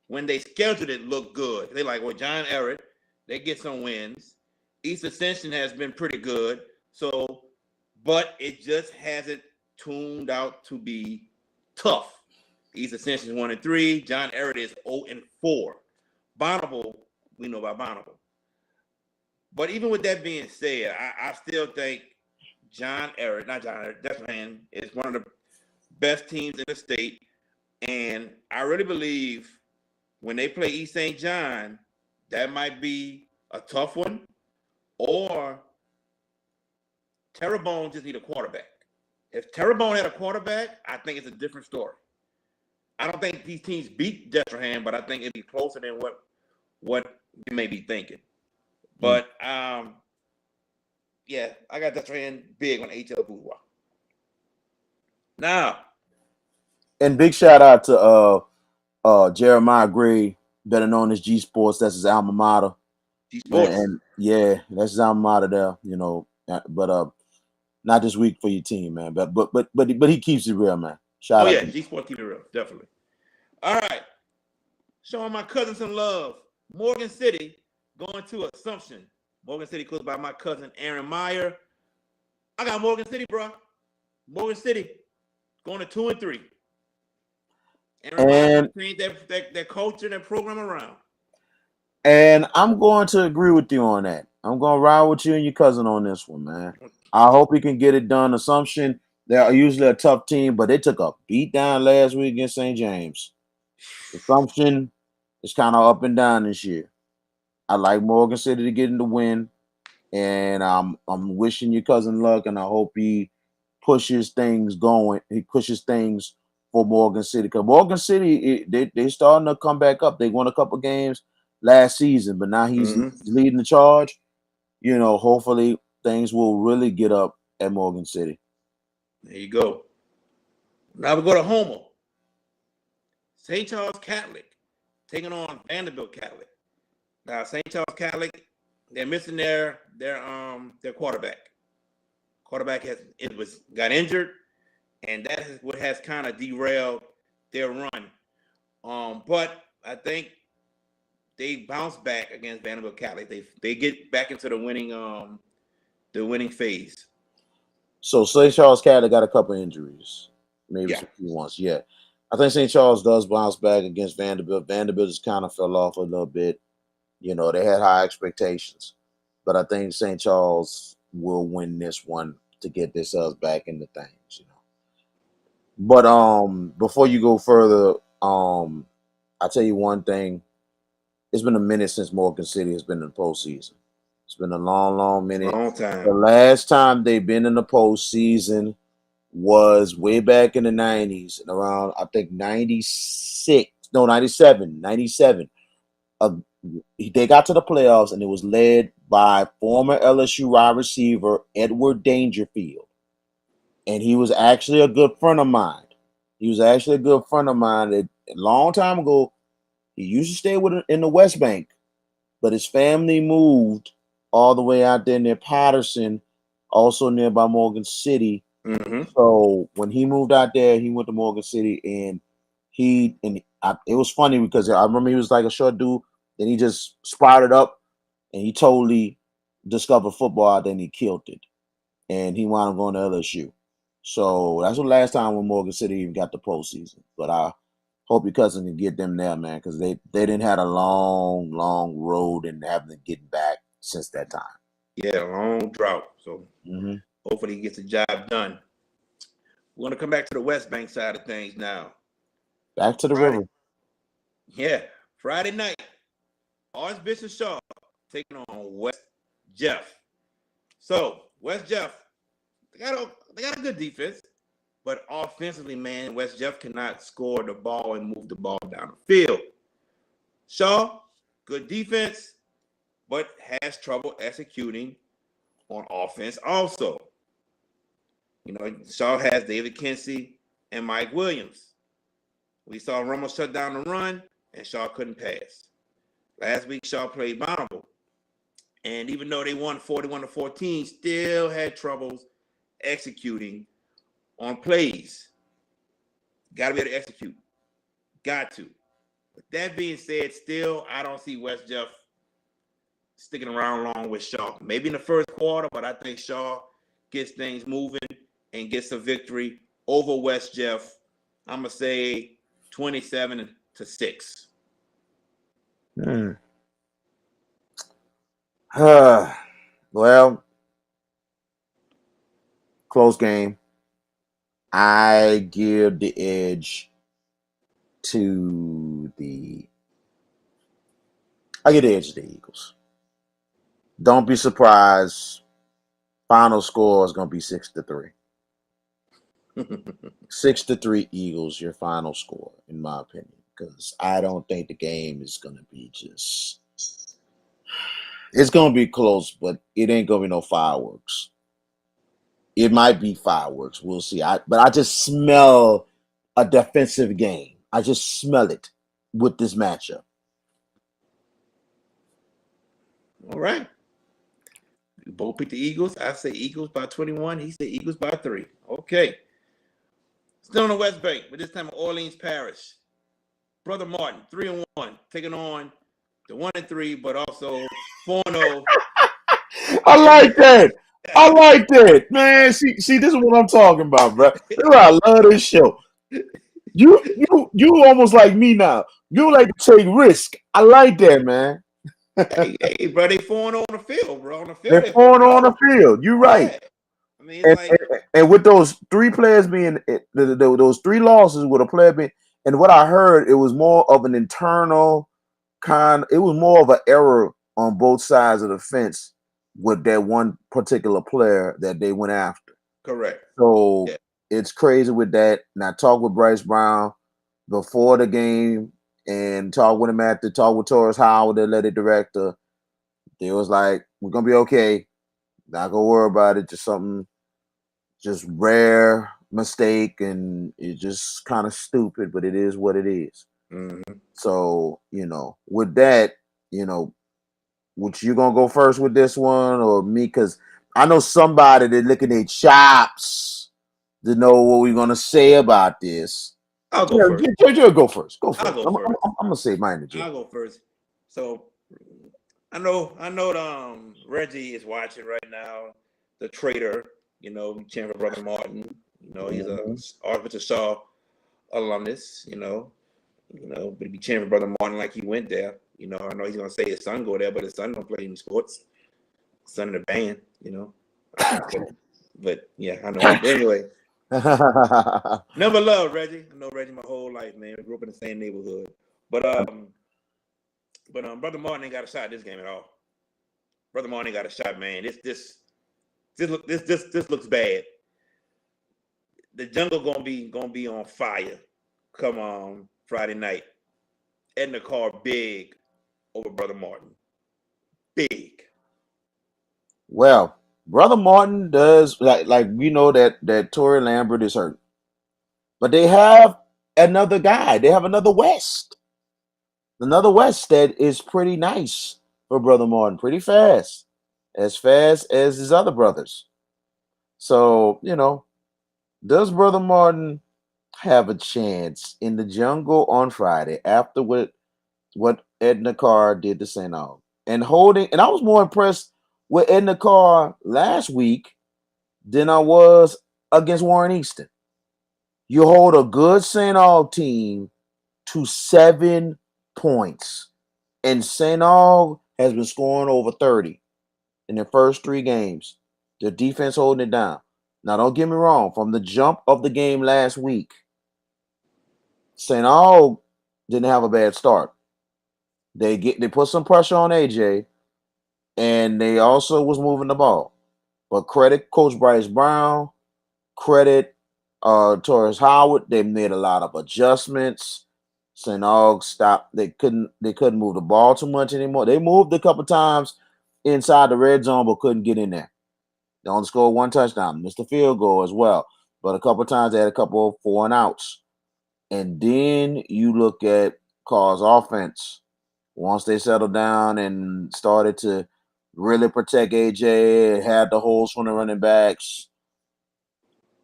when they scheduled it, looked good. They like, well, John Ehret, they get some wins. East Ascension has been pretty good. So, but it just hasn't tuned out to be tough. East Ascension is 1-3. John Ehret is 0-4. Bonneville, we know about Bonneville. But even with that being said, I still think Destrehan is one of the best teams in the state. And I really believe when they play East St. John, that might be a tough one. Or Terrebonne just need a quarterback. If Terrebonne had a quarterback, I think it's a different story. I don't think these teams beat Destrehan, but I think it'd be closer than what we may be thinking. But yeah, I got Destrehan big on HL Bourgeois. Now, and big shout out to Jeremiah Gray, better known as G Sports. That's his alma mater. G Sports, and yeah, that's his alma mater there. But not this week for your team, man. But he keeps it real, man. Shout out. G Sports keep it real, definitely. All right, showing my cousin some love. Morgan City going to Assumption. Morgan City close by my cousin Aaron Meyer. I got Morgan City, bro. Morgan City going to 2-3. Aaron Meyer changed that culture and that program around. And I'm going to agree with you on that. I'm going to ride with you and your cousin on this one, man. I hope he can get it done. Assumption, they're usually a tough team, but they took a beat down last week against St. James. Assumption is kind of up and down this year. I like Morgan City to get in the win, and I'm wishing your cousin luck, and I hope he pushes things going. He pushes things for Morgan City because Morgan City they starting to come back up. They won a couple games last season, but now he's leading the charge. Hopefully things will really get up at Morgan City. There you go. Now we go to Homer. St. Charles Catholic taking on Vanderbilt Catholic. Now St. Charles Catholic, they're missing their quarterback. Quarterback got injured, and that is what has kind of derailed their run. But I think they bounce back against Vanderbilt Catholic. They get back into the winning phase. So St. Charles Catholic got a couple injuries, maybe some few ones. Yeah, I think St. Charles does bounce back against Vanderbilt. Vanderbilt just kind of fell off a little bit. They had high expectations, but I think St. Charles will win this one to get themselves back into things. But before you go further, I'll tell you one thing. It's been a minute since Morgan City has been in the postseason. It's been a long, long minute. Long time. The last time they've been in the postseason was way back in the 90s, and around, I think, 97. a they got to the playoffs, and it was led by former LSU wide receiver Edward Dangerfield, and he was actually a good friend of mine. He was actually a good friend of mine. A long time ago, he used to stay with in the West Bank, but his family moved all the way out there near Patterson, also nearby Morgan City. Mm-hmm. So when he moved out there, he went to Morgan City, and it was funny because I remember he was like a short dude, and he just sprouted up, and he totally discovered football out there, and he killed it, and he wound up going to LSU. So that's the last time when Morgan City even got the postseason. But I hope your cousin can get them there, man, because they didn't had a long road and haven't been getting back since that time. Yeah, long drought. So Mm-hmm. hopefully he gets the job done. We're going to come back to the West Bank side of things now. Back to the Friday, river. yeah, Friday night, Archbishop Shaw taking on West Jeff. So West Jeff, they got a good defense, but offensively, man, West Jeff cannot score the ball and move the ball down the field. Shaw, good defense, but has trouble executing on offense also. You know, Shaw has David Kinsey and Mike Williams. We saw Romo shut down the run, and Shaw couldn't pass. Last week, Shaw played Bonneville. And even though they won 41-14, still had troubles executing on plays. Got to be able to execute. Got to. With that being said, still, I don't see West Jeff sticking around long with Shaw. Maybe in the first quarter, but I think Shaw gets things moving and gets a victory over West Jeff. I'm going to say 27-6. Well, close game. I give the edge to the Eagles. Don't be surprised. Final score is going to be 6-3. 6-3 Eagles, your final score, in my opinion, because I don't think the game is going to be just. It's going to be close, but it ain't going to be no fireworks. It might be fireworks. We'll see. But I just smell a defensive game. I just smell it with this matchup. All right. We both picked the Eagles. I say Eagles by 21. He said Eagles by 3. Okay. Still on the West Bank, but this time Orleans Parish. Brother Martin, 3-1, taking on the 1-3, but also 4-0. I like that. I like that, man. See, this is what I'm talking about, bro. I love this show. You almost like me now. You like to take risk. I like that, man. hey, bro, they 4-0 on the field, bro. On the field, They're 4-0 on the field. You're right. Yeah. I mean, it's and with those three players being those three losses with a player being, and what I heard, it was more of an internal it was more of an error on both sides of the fence with that one particular player that they went after. Correct. So it's crazy with that. And I talked with Bryce Brown before the game and talked with him after, talked with Torres Howard, the athletic director. They was like, we're going to be okay. Not going to worry about it. Just something, just rare mistake. And it's just kind of stupid, but it is what it is. Mm-hmm. So, with that, which you going to go first with this one or me? Because I know somebody that looking at chops to know what we're going to say about this. I'll go first. You'll go first. Go first. I'll go first. I'm going to say my energy. I'll go first. So I know Reggie is watching right now. The Trader, cheering for Brother Martin. He's a Arthur Shaw alumnus. But he be cheering for Brother Martin like he went there. I know he's gonna say his son go there, but his son don't play any sports. Son of the band, but yeah, I know. But anyway, never loved Reggie. I know Reggie my whole life, man. We grew up in the same neighborhood. But Brother Martin ain't got a shot this game at all. Brother Martin ain't got a shot, man. This looks bad. The jungle gonna be on fire. Come on, Friday night. Edna Carr big over Brother Martin. Big. Well, Brother Martin does like we know that Tory Lambert is hurt, but they have another guy. They have another West that is pretty nice for Brother Martin, pretty fast as his other brothers. So does Brother Martin have a chance in the jungle on Friday after what Edna Carr did to St. Aug and holding? And I was more impressed with Edna Carr last week than I was against Warren Easton. You hold a good St. Aug team to 7 points, and St. Aug has been scoring over 30 in their first 3 games. Their defense holding it down. Now, don't get me wrong. From the jump of the game last week, St. Aug didn't have a bad start. They put some pressure on AJ, and they also was moving the ball. But credit Coach Bryce Brown, credit Torres Howard. They made a lot of adjustments. St. Aug stopped. They couldn't move the ball too much anymore. They moved a couple times inside the red zone, but couldn't get in there. They only scored 1 touchdown, missed a field goal as well. But a couple times they had a couple of 4 and outs. And then you look at Carr's offense. Once they settled down and started to really protect AJ, had the holes from the running backs.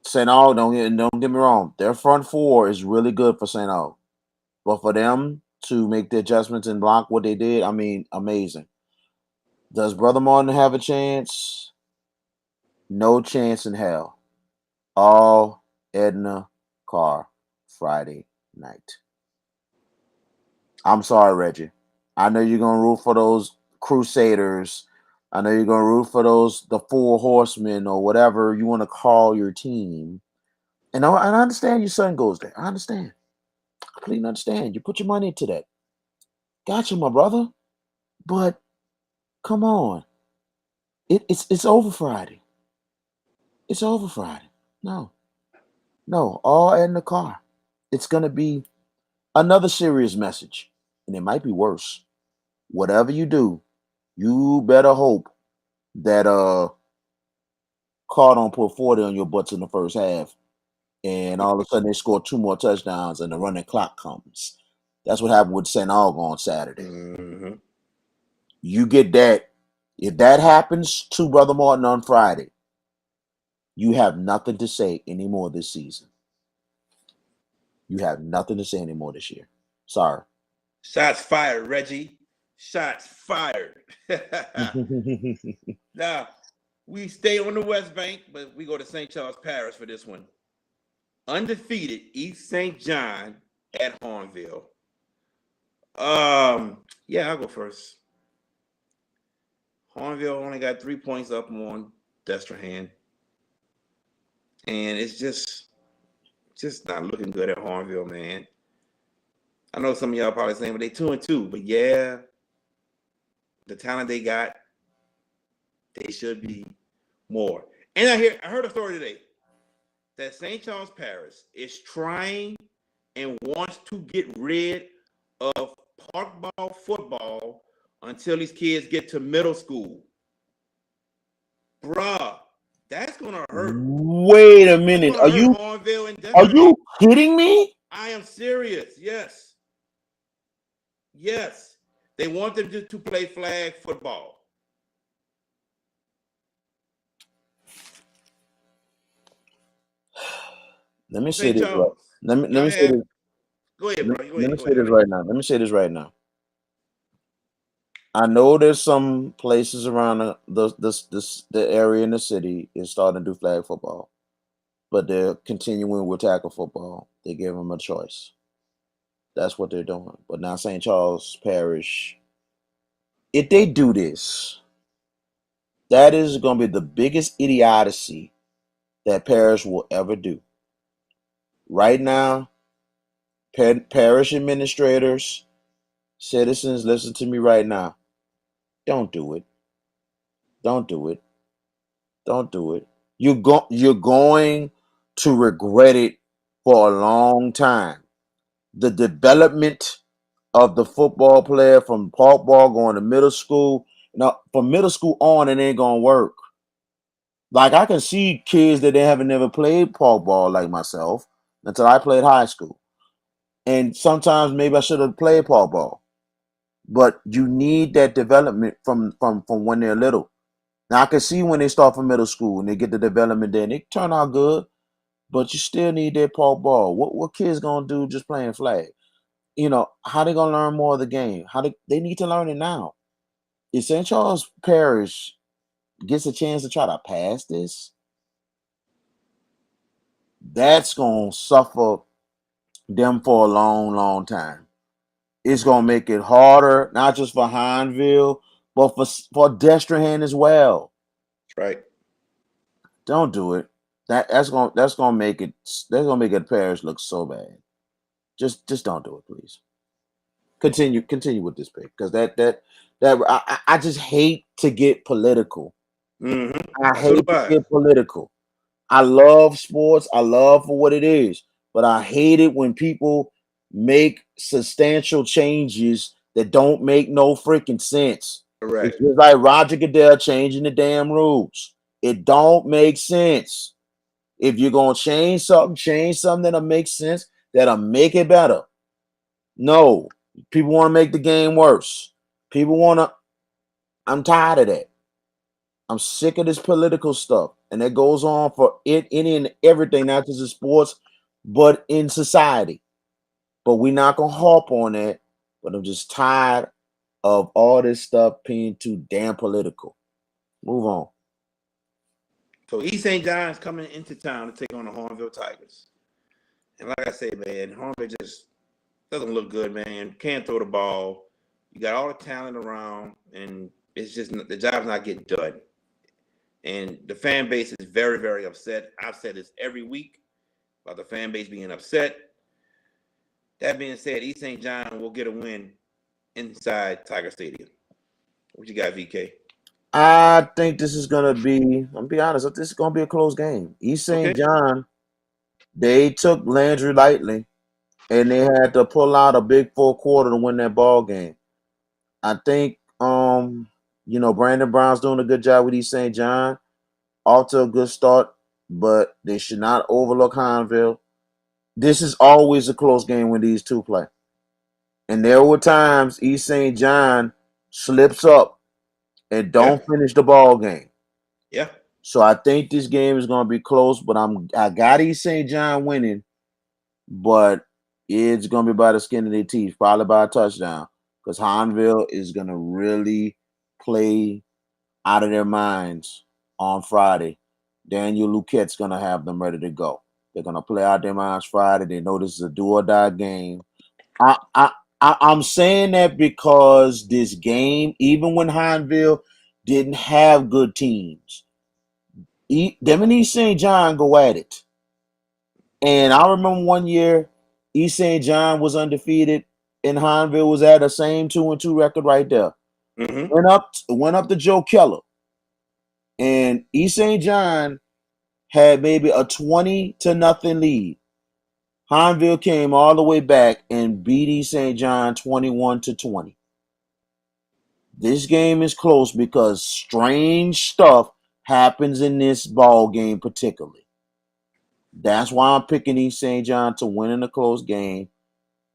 St. Aug, don't get me wrong, their front 4 is really good for St. Aug. But for them to make the adjustments and block what they did, I mean, amazing. Does Brother Martin have a chance? No chance in hell. All Edna Carr Friday night. I'm sorry, Reggie. I know you're going to root for those Crusaders. I know you're going to root for the 4 horsemen or whatever you want to call your team. And I understand your son goes there. I understand. I completely understand. You put your money into that. Gotcha, my brother. But come on. It's over Friday. It's over Friday. No, all in the car. It's going to be another serious message, and it might be worse. Whatever you do, you better hope that Carr don't put 40 on your butts in the first half, and all of a sudden they score 2 more touchdowns, and the running clock comes. That's what happened with St. Aug on Saturday. Mm-hmm. You get that. If that happens to Brother Martin on Friday, you have nothing to say anymore this season. You have nothing to say anymore this year. Sorry. Shots fired, Reggie. Shots fired. Now, we stay on the West Bank, but we go to St. Charles Parish for this one. Undefeated East St. John at Hornville. Yeah, I'll go first. Hornville only got 3 points up on Destrehan. And it's just not looking good at Hornville, man. I know some of y'all probably saying, but they 2-2. But yeah, the talent they got, they should be more. And I heard a story today that St. Charles Parish is trying and wants to get rid of park ball football until these kids get to middle school. Bruh, that's gonna hurt. Wait a minute. Are you kidding me? I am serious. Yes. They want them to play flag football. Let me say this right. Let me say this. Go ahead, bro. Let me say this right now. Let me say this right now. I know there's some places around the area in the city is starting to do flag football, but they're continuing with tackle football. They gave them a choice. That's what they're doing. But now St. Charles Parish, if they do this, that is going to be the biggest idiocy that Parish will ever do. Right now, parish administrators, citizens, listen to me right now. Don't do it. Don't do it. Don't do it. You're going to regret it for a long time. The development of the football player from park ball going to middle school. Now, from middle school on, it ain't gonna work. Like I can see kids that they haven't never played park ball like myself until I played high school. And sometimes maybe I should have played park ball. But you need that development from when they're little. Now I can see when they start from middle school and they get the development there and they turn out good, but you still need that park ball. What kids gonna do just playing flag? How they gonna learn more of the game? They need to learn it now. If St. Charles Parish gets a chance to try to pass this, that's gonna suffer them for a long, long time. It's gonna make it harder, not just for Hineville, but for Destrehan as well. That's right. Don't do it. That's gonna make it Parish look so bad. Just don't do it, please. Continue with this pick because I just hate to get political. I So do hate to I. get political. I love sports. I love for what it is, but I hate it when people make substantial changes that don't make no freaking sense. It's Correct. just like Roger Goodell changing the damn rules. It don't make sense. If you're gonna change something that'll make sense, that'll make it better. No, people want to make the game worse. People want to. I'm tired of that. I'm sick of this political stuff, and it goes on for any and everything, not just in sports, but in society. But we're not gonna harp on that. But I'm just tired of all this stuff being too damn political. Move on. So East St. John's coming into town to take on the Hornville Tigers. And like I say, man, Hornville just doesn't look good, man. Can't throw the ball. You got all the talent around, and it's just the job's not getting done. And the fan base is very, very upset. I've said this every week about the fan base being upset. That being said, East St. John will get a win inside Tiger Stadium. What you got, VK? I think this is gonna be. I'm be honest. This is gonna be a close game. East Okay. St. John. They took Landry lightly, and they had to pull out a big fourth quarter to win that ball game. I think Brandon Brown's doing a good job with East St. John. Off to a good start, but they should not overlook Hineville. This is always a close game when these two play. And there were times East St. John slips up and Yeah. don't finish the ball game. Yeah. So I think this game is gonna be close, but I got East St. John winning, but it's gonna be by the skin of their teeth, probably by a touchdown. Because Hineville is gonna really play out of their minds on Friday. Daniel Luquette's gonna have them ready to go. They're gonna play out their minds Friday. They know this is a do or die game. I, I, I'm saying that because this game, even when Hineville didn't have good teams, them and East St. John go at it. And I remember one year, East St. John was undefeated, and Hineville was at the same 2-2 record right there. Mm-hmm. Went up to Joe Keller, and East St. John had maybe a 20-0 lead. Hineville came all the way back and beat East St. John 21-20. This game is close because strange stuff happens in this ball game particularly. That's why I'm picking East St. John to win in a close game.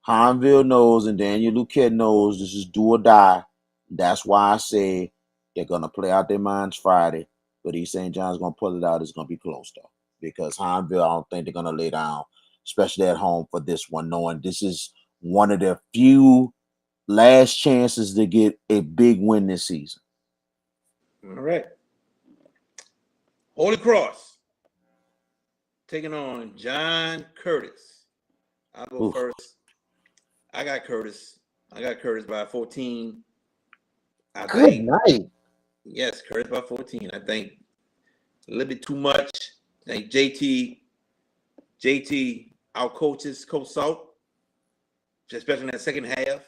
Hineville knows and Daniel Luquette knows this is do or die. That's why I say they're going to play out their minds Friday. But East St. John's going to pull it out. It's going to be close, though. Because Hineville, I don't think they're going to lay down, especially at home for this one, knowing this is one of their few last chances to get a big win this season. All right. Holy Cross taking on John Curtis. I'll go Oof. first. I got Curtis. I got Curtis by 14. I Good think, night. yes, Curtis by 14. I think a little bit too much. I think JT outcoaches Coach Salt, especially in that second half.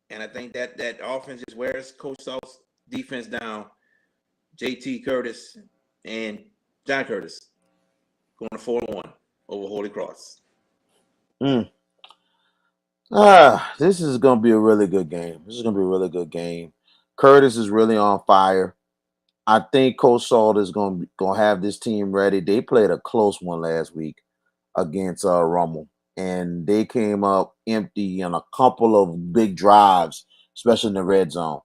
And I think that offense just wears Coach Salt's defense down. JT Curtis and John Curtis going to 4-1 over Holy Cross. Mm. This is gonna be a really good game. This is gonna be a really good game. Curtis is really on fire. I think Coach Salt is gonna have this team ready. They played a close one last week against Rummel, and they came up empty on a couple of big drives, especially in the red zone.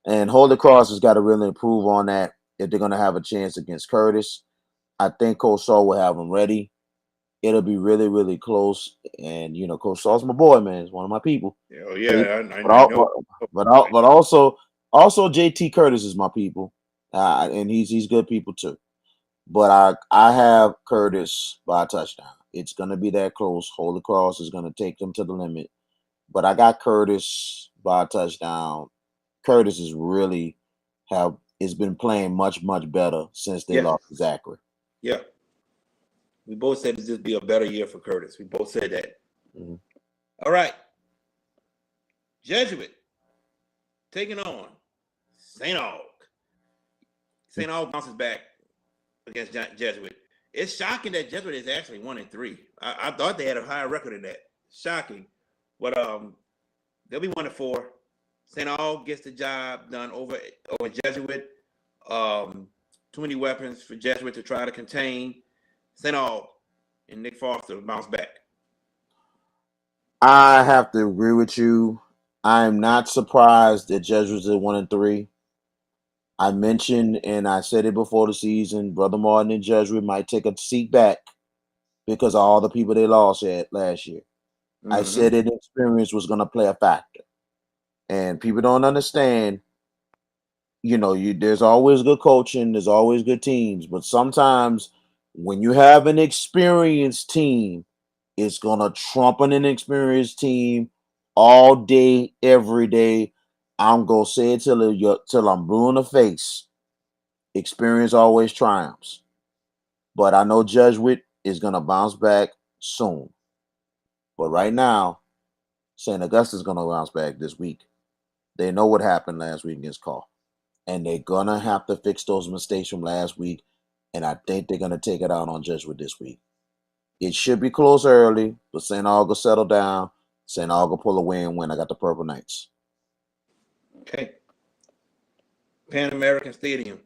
And Holy Cross has got to really improve on that if they're gonna have a chance against Curtis. I think Coach Salt will have them ready. It'll be really, really close. And Coach Salt's my boy, man. He's one of my people. Oh But he, yeah, but, I know. but also JT Curtis is my people, and he's good people too. But I have Curtis by a touchdown. It's gonna be that close. Holy Cross is gonna take them to the limit. But I got Curtis by a touchdown. Curtis is really have has been playing much, much better since they Yeah, lost to Zachary. yeah. We both said this would be a better year for Curtis. We both said that. Mm-hmm. All right. Jesuit taking on St. Aug. St. Aug bounces back against Jesuit. It's shocking that Jesuit is actually 1-3. I thought they had a higher record than that. Shocking. But they'll be 1-4. St. Aug gets the job done over Jesuit. Too many weapons for Jesuit to try to contain. St. Aug and Nick Foster bounce back. I have to agree with you. I am not surprised that Jesuits are 1-3. I mentioned and I said it before the season, Brother Martin and Jesuit might take a seat back because of all the people they lost last year. Mm-hmm. I said that experience was going to play a factor. And people don't understand, there's always good coaching, there's always good teams, but sometimes when you have an experienced team, it's going to trump an inexperienced team all day, every day. I'm going to say it till I'm blue in the face. Experience always triumphs. But I know Jesuit is going to bounce back soon. But right now, St. Augustine's going to bounce back this week. They know what happened last week against Carl. And they're going to have to fix those mistakes from last week. And I think they're going to take it out on Jesuit this week. It should be close early, but St. Aug will settle down. St. Aug will pull away and win. I got the Purple Knights. Okay. Pan American Stadium.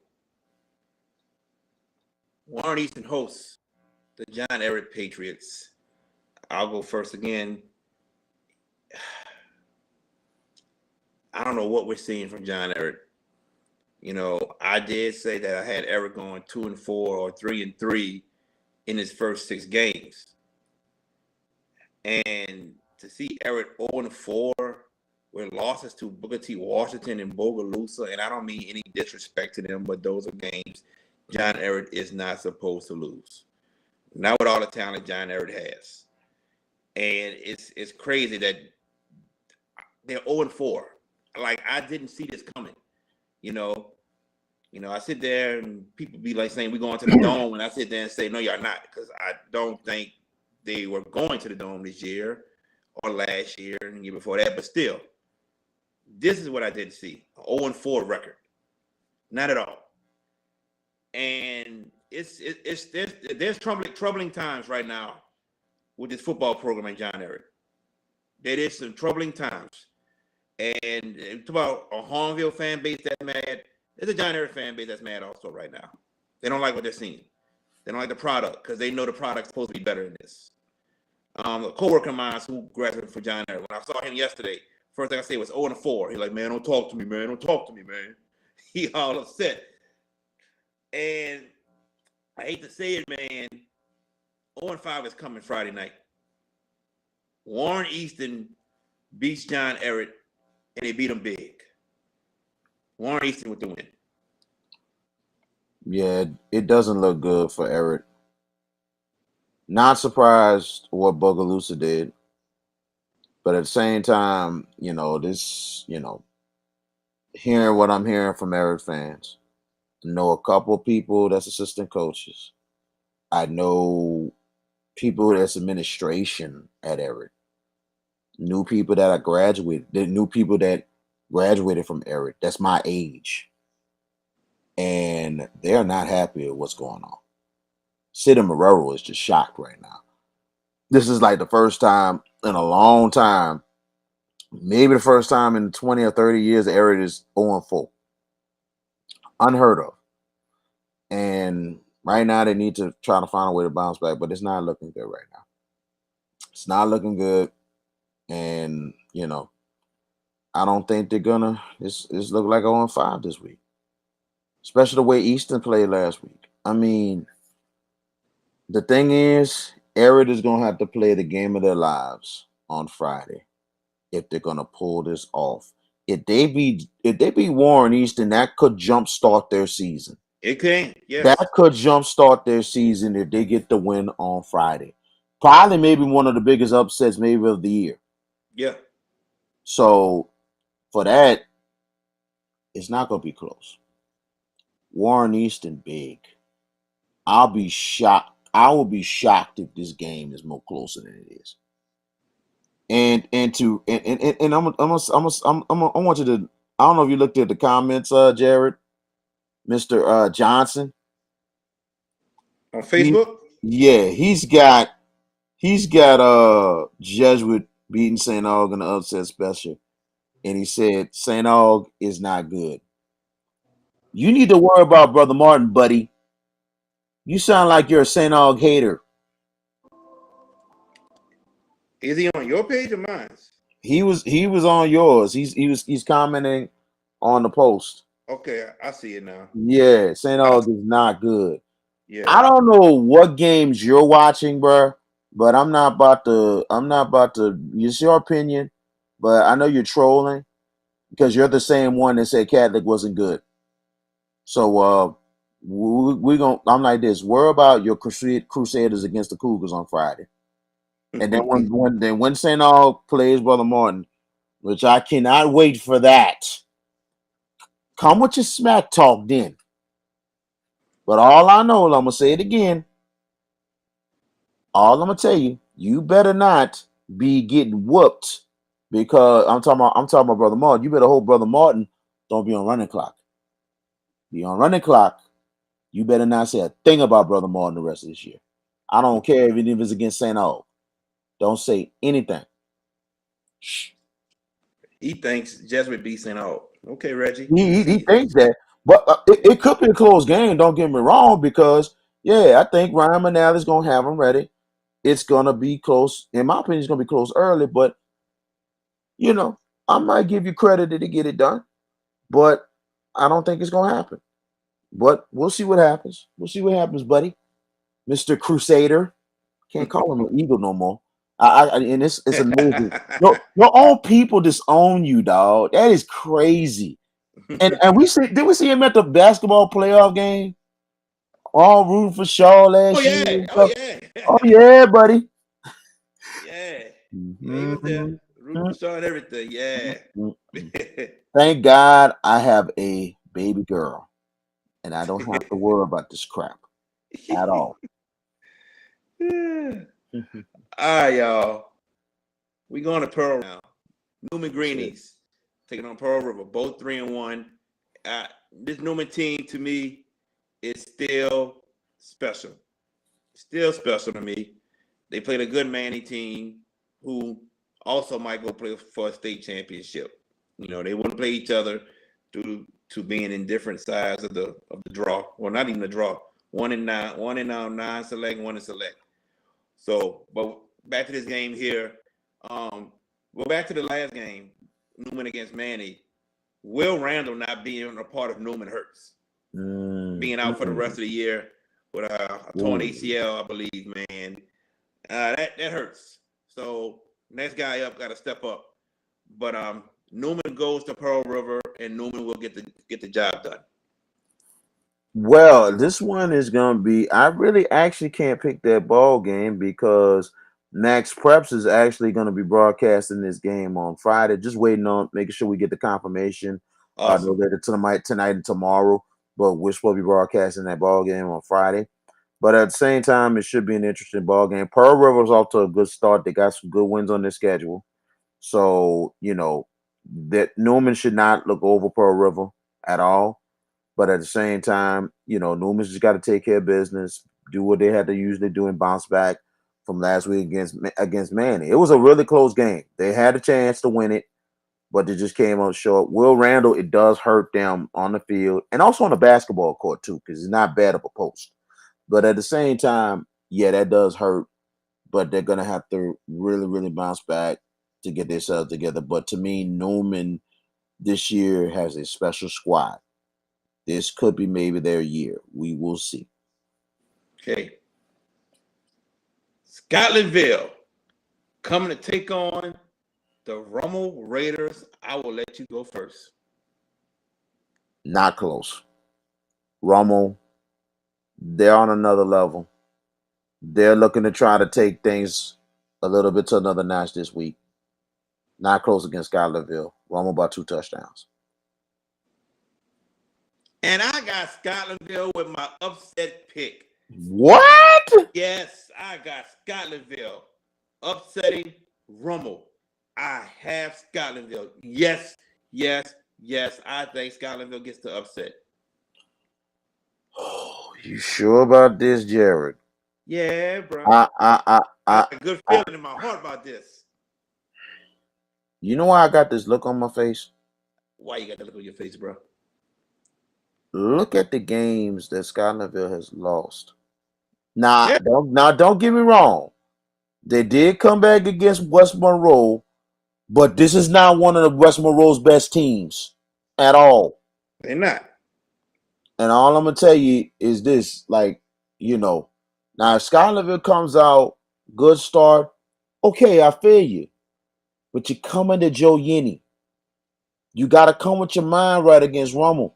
Warren Easton hosts the John Ehret Patriots. I'll go first again. I don't know what we're seeing from John Ehret. I did say that I had Ehret going 2-4 or 3-3 in his first 6 games. And to see Ehret 0-4 with losses to Booker T. Washington and Bogalusa, and I don't mean any disrespect to them, but those are games John Ehret is not supposed to lose. Not with all the talent John Ehret has. And it's crazy that they're 0-4. Like, I didn't see this coming. I sit there and people be like saying we're going to the dome, and I sit there and say, no, you're not, because I don't think they were going to the dome this year or last year and the year before that. But still, this is what I didn't see. An 0-4 record. Not at all. And there's troubling times right now with this football program in John Ehret. There is some troubling times. And talk about a Hornville fan base that's mad. There's a John Ehret fan base that's mad also right now. They don't like what they're seeing. They don't like the product because they know the product's supposed to be better than this. A coworker of mine who graduated for John Ehret, when I saw him yesterday, first thing I said was 0-4. He's like, man, don't talk to me, man. Don't talk to me, man. He all upset. And I hate to say it, man, 0-5 is coming Friday night. Warren Easton beats John Ehret, and they beat him big. Warren Easton with the win. Yeah, it doesn't look good for Ehret. Not surprised what Bogalusa did. But at the same time, hearing what I'm hearing from Ehret fans, I know a couple of people that's assistant coaches. I know people that's administration at Ehret. New people that new people that graduated from Ehret. That's my age. And they're not happy with what's going on. Sid Marrero is just shocked right now. This is like the first time in a long time Maybe the first time in 20 or 30 years, the area is 0-4. Unheard of. And right now, they need to try to find a way to bounce back, but it's not looking good right now. It's not looking good. And, I don't think they're gonna. It's look like 0-5 this week, especially the way Easton played last week. I mean, the thing is, Everett is gonna have to play the game of their lives on Friday if they're gonna pull this off. If they beat Warren Easton, that could jumpstart their season. It can, That yes. could jumpstart their season if they get the win on Friday. Probably maybe one of the biggest upsets maybe of the year. Yeah. So for that, it's not gonna be close. Warren Easton big. I'll be shocked. I will be shocked if this game is more closer than it is. And I want you to. I don't know if you looked at the comments, Jared, Mister Johnson. On He, Facebook? yeah, he's got Jesuit beating St. Aug in the upset special, and he said St. Aug is not good. You need to worry about Brother Martin, buddy. You sound like you're a St. Aug hater. Is he on your page or mine? He was on yours. He's commenting on the post. Okay, I see it now. Yeah, St. Aug is not good. Yeah. I don't know what games you're watching, bro, but I'm not about to. It's your opinion, but I know you're trolling because you're the same one that said Catholic wasn't good. So we gonna. I'm like this. Worry about your Crusaders against the Cougars on Friday, and then when St. Aug plays Brother Martin, which I cannot wait for that. Come with your smack talk then. But all I know, I'm gonna say it again. All I'm gonna tell you, you better not be getting whooped because I'm talking about Brother Martin. You better hope Brother Martin don't be on running clock. Be on running clock. You better not say a thing about Brother Martin the rest of this year. I don't care even if it's against St. Aug. Don't say anything. Shh. He thinks Jesuit beat St. Aug. Okay, Reggie. We He see thinks that, but it could be a close game. Don't get me wrong, because I think Ryan Manal's gonna have him ready. It's gonna be close. In my opinion, it's gonna be close early, but I might give you credit to get it done, but I don't think it's gonna happen. But we'll see what happens. We'll see what happens, buddy. Mr. Crusader. Can't call him an eagle no more. And it's amazing. Your own people disown you, dog. That is crazy. And did we see him at the basketball playoff game? All rooting for Shaw Oh last year yeah. and Oh stuff. yeah. Oh yeah, buddy. Yeah. Yeah, he was there. Mhm. Rooting for Shaw and everything. Yeah. Mhm. Thank God I have a baby girl, and I don't have to worry about this crap at all. All right, y'all. We going to Pearl now. Newman Greenies taking on Pearl River, both 3-1. This Newman team to me is still special. Still special to me. They played a good Manny team who also might go play for a state championship. They wouldn't play each other due to being in different sides of the draw. Well, not even the draw. 1-9, 1-9 select, 1 in select. So, but back to this game here. Go back to the last game, Newman against Manny. Will Randall not being a part of Newman hurts. Being out for the rest of the year with a torn ACL, I believe, man. That hurts. So next guy up got to step up. But Newman goes to Pearl River, and Newman will get the job done. Well, this one is gonna be. I really actually can't pick that ball game because Max Preps is actually going to be broadcasting this game on Friday. Just waiting on making sure we get the confirmation. Awesome. Later tonight and tomorrow. But we're supposed to be broadcasting that ball game on Friday. But at the same time, it should be an interesting ball game. Pearl River's off to a good start. They got some good wins on their schedule. So, that Newman should not look over Pearl River at all. But at the same time, Newman's just got to take care of business, do what they had to usually do, and bounce back from last week against Manny. It was a really close game. They had a chance to win it. but they just came up short. Will Randall, it does hurt them on the field and also on the basketball court too, because he's not bad of a post. But at the same time, yeah, that does hurt. But they're gonna have to really, really bounce back to get themselves together. But to me, Newman this year has a special squad. This could be maybe their year. We will see. Okay. Scotlandville coming to take on the Rummel Raiders. I will let you go first. Not close. Rommel, they're on another level. They're looking to try to take things a little bit to another notch this week. Not close against Scotlandville. Rommel by 2 touchdowns. And I got Scotlandville with my upset pick. What? Yes, I got Scotlandville upsetting Rummel. I have Scotlandville. Yes, yes, yes. I think Scotlandville gets the upset. You sure about this, Jared? Yeah, bro. I got a good feeling in my heart about this. You know why I got this look on my face? Why you got that look on your face, bro? Look at the games that Scotlandville has lost. Now, don't get me wrong. They did come back against West Monroe, but this is not one of the West Monroe's best teams at all. They're not. And all I'm gonna tell you is this: like, now if Scotlandville comes out good start, okay, I feel you. But you're coming to Joe Yenny. You got to come with your mind right against Rummel.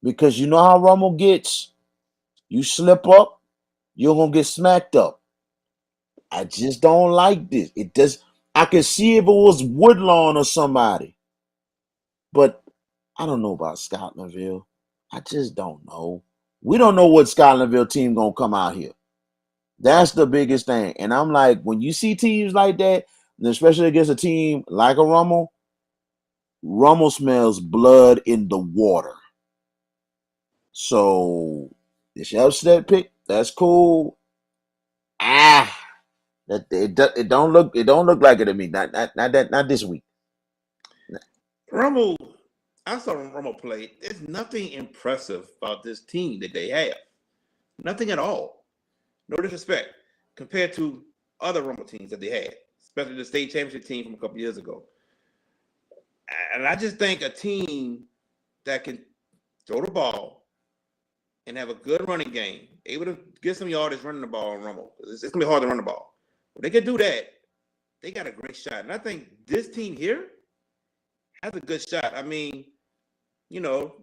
Because you know how Rummel gets. You slip up, you're going to get smacked up. I just don't like this. I could see if it was Woodlawn or somebody. But I don't know about Scotlandville. I just don't know. We don't know what Scotlandville team going to come out here. That's the biggest thing. And I'm like, when you see teams like that, and especially against a team like a Rummel smells blood in the water. So this upset pick, that's cool. That it don't look like it to me. Not this week. Rummel, I saw Rummel play. There's nothing impressive about this team that they have. Nothing at all. No disrespect compared to other Rummel teams that they had, especially the state championship team from a couple years ago. And I just think a team that can throw the ball and have a good running game, able to get some yardage running the ball on Rummel. It's going to be hard to run the ball. If they can do that, they got a great shot. And I think this team here has a good shot. I mean,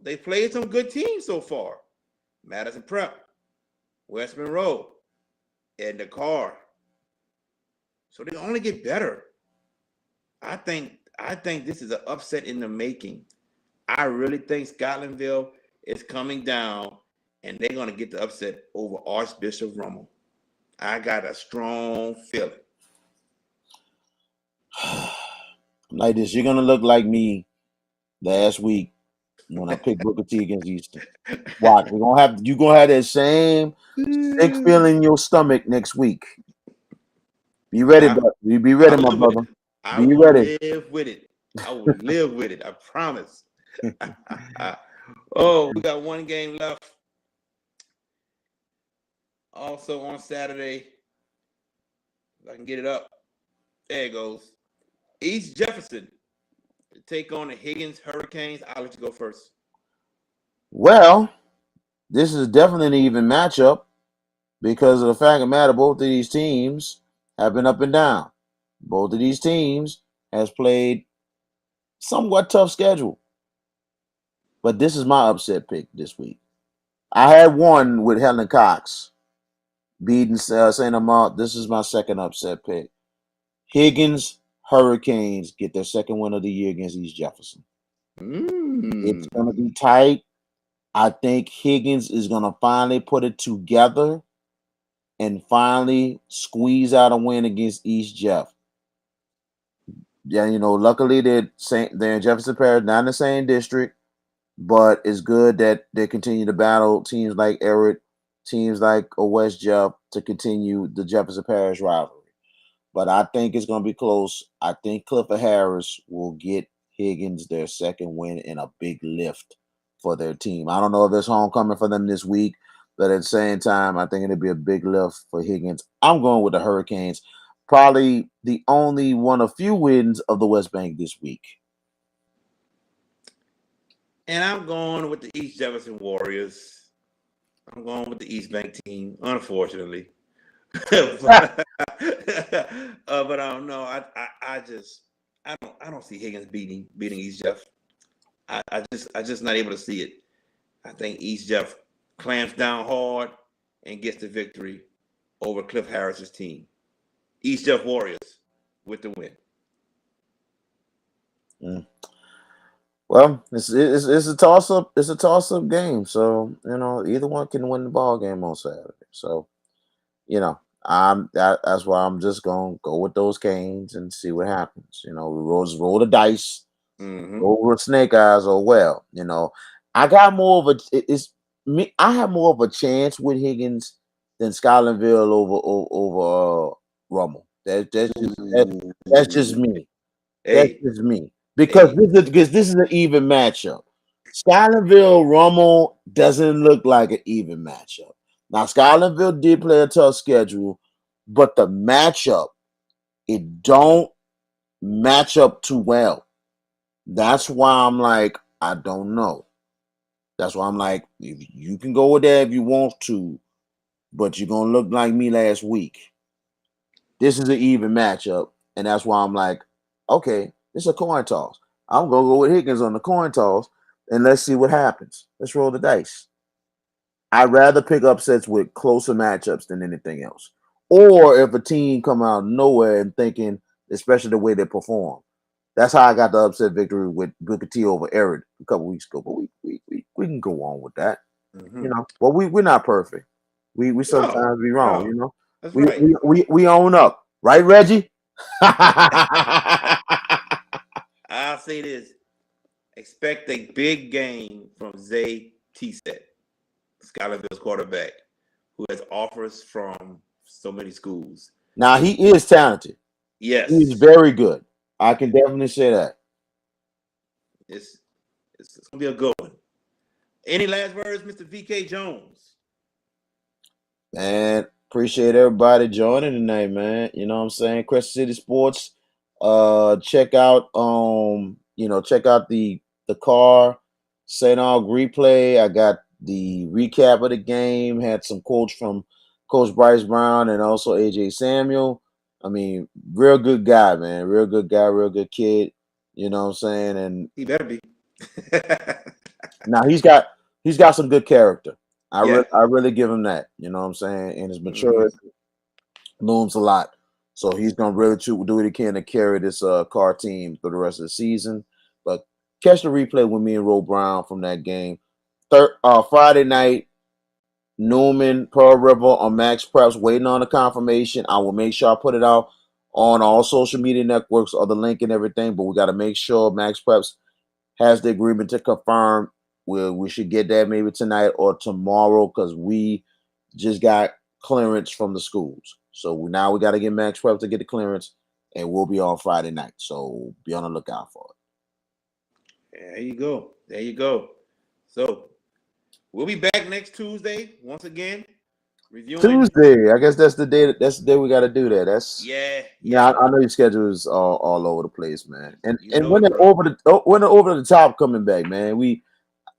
they played some good teams so far. Madison Prep, West Monroe, and the Car. So they only get better. I think this is an upset in the making. I really think Scotlandville is coming down, and they're going to get the upset over Archbishop Rummel. I got a strong feeling. Like this, you're going to look like me last week when I picked Booker T against Eastern. Watch, you're going to have that same sick feeling in your stomach next week. Be ready, be ready, my brother. I will live with it. I will live with it. I promise. Oh, we got one game left. Also on Saturday, if I can get it up. There it goes. East Jefferson to take on the Higgins Hurricanes. I'll let you go first. Well, this is definitely an even matchup because of the fact of the matter, both of these teams have been up and down. Both of these teams has played somewhat tough schedule. But this is my upset pick this week. I had one with Helen Cox beating St. Amant. This is my second upset pick. Higgins Hurricanes get their second win of the year against East Jefferson. It's going to be tight. I think Higgins is going to finally put it together and finally squeeze out a win against East Jeff. Yeah, luckily they're in Jefferson Parish, not in the same district, but it's good that they continue to battle teams like Everett, teams like West Jeff to continue the Jefferson Parish rivalry. But I think it's going to be close. I think Clifford Harris will get Higgins their second win and a big lift for their team. I don't know if there's homecoming for them this week, but at the same time, I think it'll be a big lift for Higgins. I'm going with the Hurricanes. Probably the only one of few wins of the West Bank this week. And I'm going with the East Jefferson Warriors. I'm going with the East Bank team, unfortunately. But I don't know. I don't see Higgins beating East Jeff. I just not able to see it. I think East Jeff clamps down hard and gets the victory over Cliff Harris's team. East Jeff Warriors with the win. Well, it's a toss up. It's a toss up game. So either one can win the ball game on Saturday. So that's why I'm just gonna go with those Canes and see what happens. We roll the dice. Over Snake Eyes or well. I got more of it's me. I have more of a chance with Higgins than Scotlandville over Rummel. That's just me. Hey. That's just me. Because this is an even matchup. Scotlandville Rummel doesn't look like an even matchup. Now Scotlandville did play a tough schedule, but the matchup it don't match up too well. That's why I'm like, I don't know. That's why I'm like, you can go with that if you want to, but you're gonna look like me last week. This is an even matchup, and that's why I'm like, okay, it's a coin toss. I'm gonna go with Higgins on the coin toss, and let's see what happens. Let's roll the dice. I'd rather pick upsets with closer matchups than anything else. Or if a team come out of nowhere and thinking, especially the way they perform. That's how I got the upset victory with Booker T over Eric a couple weeks ago. But we can go on with that. Well, we're not perfect. We sometimes be wrong, That's right. We own up. Right, Reggie? I'll say this. Expect a big game from Zay T-Set, Scotlandville's quarterback, who has offers from so many schools. Now, he is talented. Yes. He's very good. I can definitely say that. It's going to be a good one. Any last words, Mr. VK Jones? Man, appreciate everybody joining tonight, man. You know what I'm saying? Crescent City Sports. Check out check out the car St. Aug replay. I got the recap of the game, had some quotes from Coach Bryce Brown and also AJ Samuel. I mean, real good guy, man. Real good guy, real good kid. You know what I'm saying? And he better be. now he's got some good character. I really give him that. You know what I'm saying? And his maturity looms a lot. So he's gonna really do what he can to carry this car team through the rest of the season. But catch the replay with me and Ro Brown from that game. Friday night, Newman, Pearl River on Max Preps, waiting on the confirmation. I will make sure I put it out on all social media networks or the link and everything, but we got to make sure Max Preps has the agreement to confirm. We should get that maybe tonight or tomorrow because we just got clearance from the schools. So now we got to get Max Preps to get the clearance, and we'll be on Friday night. So be on the lookout for it. There you go. So we'll be back next Tuesday once again. Reviewing Tuesday. I guess that's the day. That's the day we got to do that. That's yeah. I know your schedule is all over the place, man. And when they're over the top coming back, man.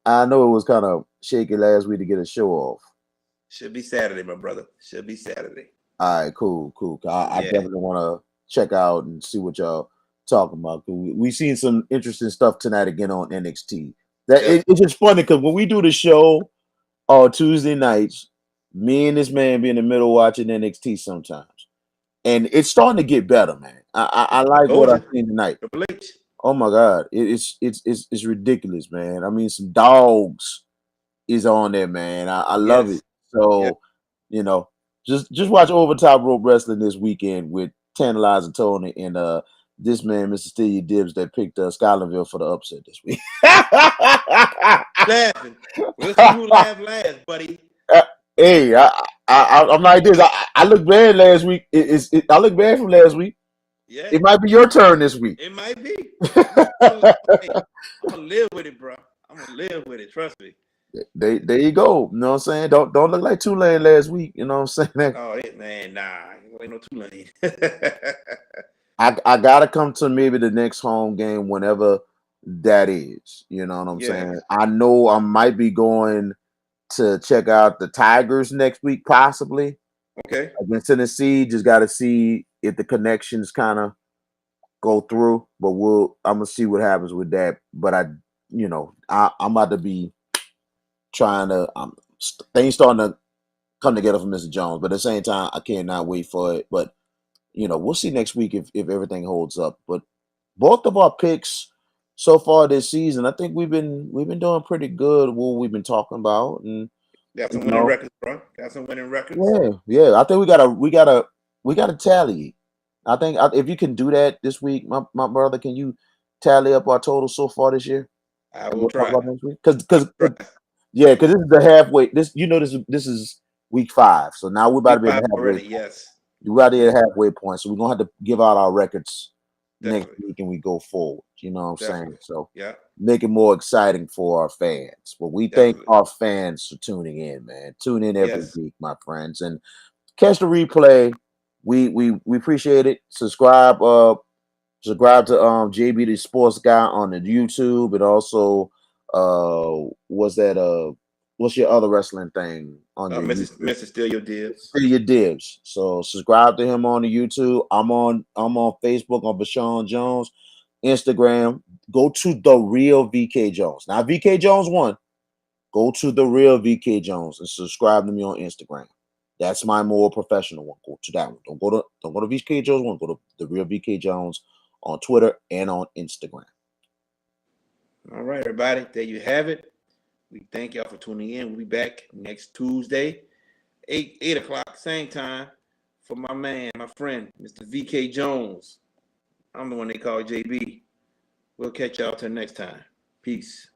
I know it was kind of shaky last week to get a show off. Should be Saturday, my brother. Should be Saturday. All right, cool. I definitely want to check out and see what y'all talking about. We seen some interesting stuff tonight again on NXT. It's just funny because when we do the show on Tuesday nights, me and this man be in the middle watching NXT sometimes, and it's starting to get better, man. I like what I've seen tonight. Oh my God, it's ridiculous, man. I mean, some dogs is on there, man. I love it. So just watch Over Top Rope Wrestling this weekend with Tantalizing Tony and this man, Mr. Steely Dibbs, that picked Scotlandville for the upset this week. Laughing. We'll see who laughs last, buddy. Hey, I'm like this. I look bad last week. I look bad from last week. Yeah, It might be your turn this week. it might be. I'm gonna live with it, bro. I'm gonna live with it. Trust me. There you go. You know what I'm saying? Don't look like Tulane last week. You know what I'm saying? Oh, man, nah, ain't no Tulane. I gotta come to maybe the next home game whenever that is. You know what I'm Yeah. saying? I know I might be going to check out the Tigers next week, possibly Okay. against Tennessee. Just got to see if the connections kind of go through. But I'm gonna see what happens with that. But I'm about to be trying to. Things starting to come together for Mr. Jones, but at the same time, I cannot wait for it. But we'll see next week if everything holds up. But both of our picks so far this season, I think we've been doing pretty good. What we've been talking about, and Got some you winning know, records, bro. Got some winning records. yeah. I think we gotta tally. I think if you can do that this week, my brother, can you tally up our total so far this year? I And will we'll talk try. about next week. I'll try. Yeah, because this is the halfway. This is week 5. So now we're about Week to be at 5 the halfway already. point. Yes. We're about to be at Yes. the halfway point. So we're gonna have to give out our records next Definitely. week and we go forward. You know what I'm saying? Definitely. So Yeah. make it more exciting for our fans. But we thank Definitely. our fans for tuning in, man. Tune in every Yes. week, my friends, and catch the replay. We appreciate it. Subscribe to JB the Sports Guy on the YouTube, and also what's your other wrestling thing on your YouTube? Mrs. Steal Your Dibs. Your dibs. So subscribe to him on the YouTube. I'm on Facebook on Bashawn Jones. Instagram. Go to the real VK Jones. Now VK Jones 1. Go to the real VK Jones and subscribe to me on Instagram. That's my more professional one. Go to that one. Don't go to VK Jones 1. Go to the real VK Jones on Twitter and on Instagram. All right, everybody. There you have it. We thank y'all for tuning in. We'll be back next Tuesday, 8 o'clock, same time, for my man, my friend, Mr. VK Jones. I'm the one they call JB. We'll catch y'all till next time. Peace.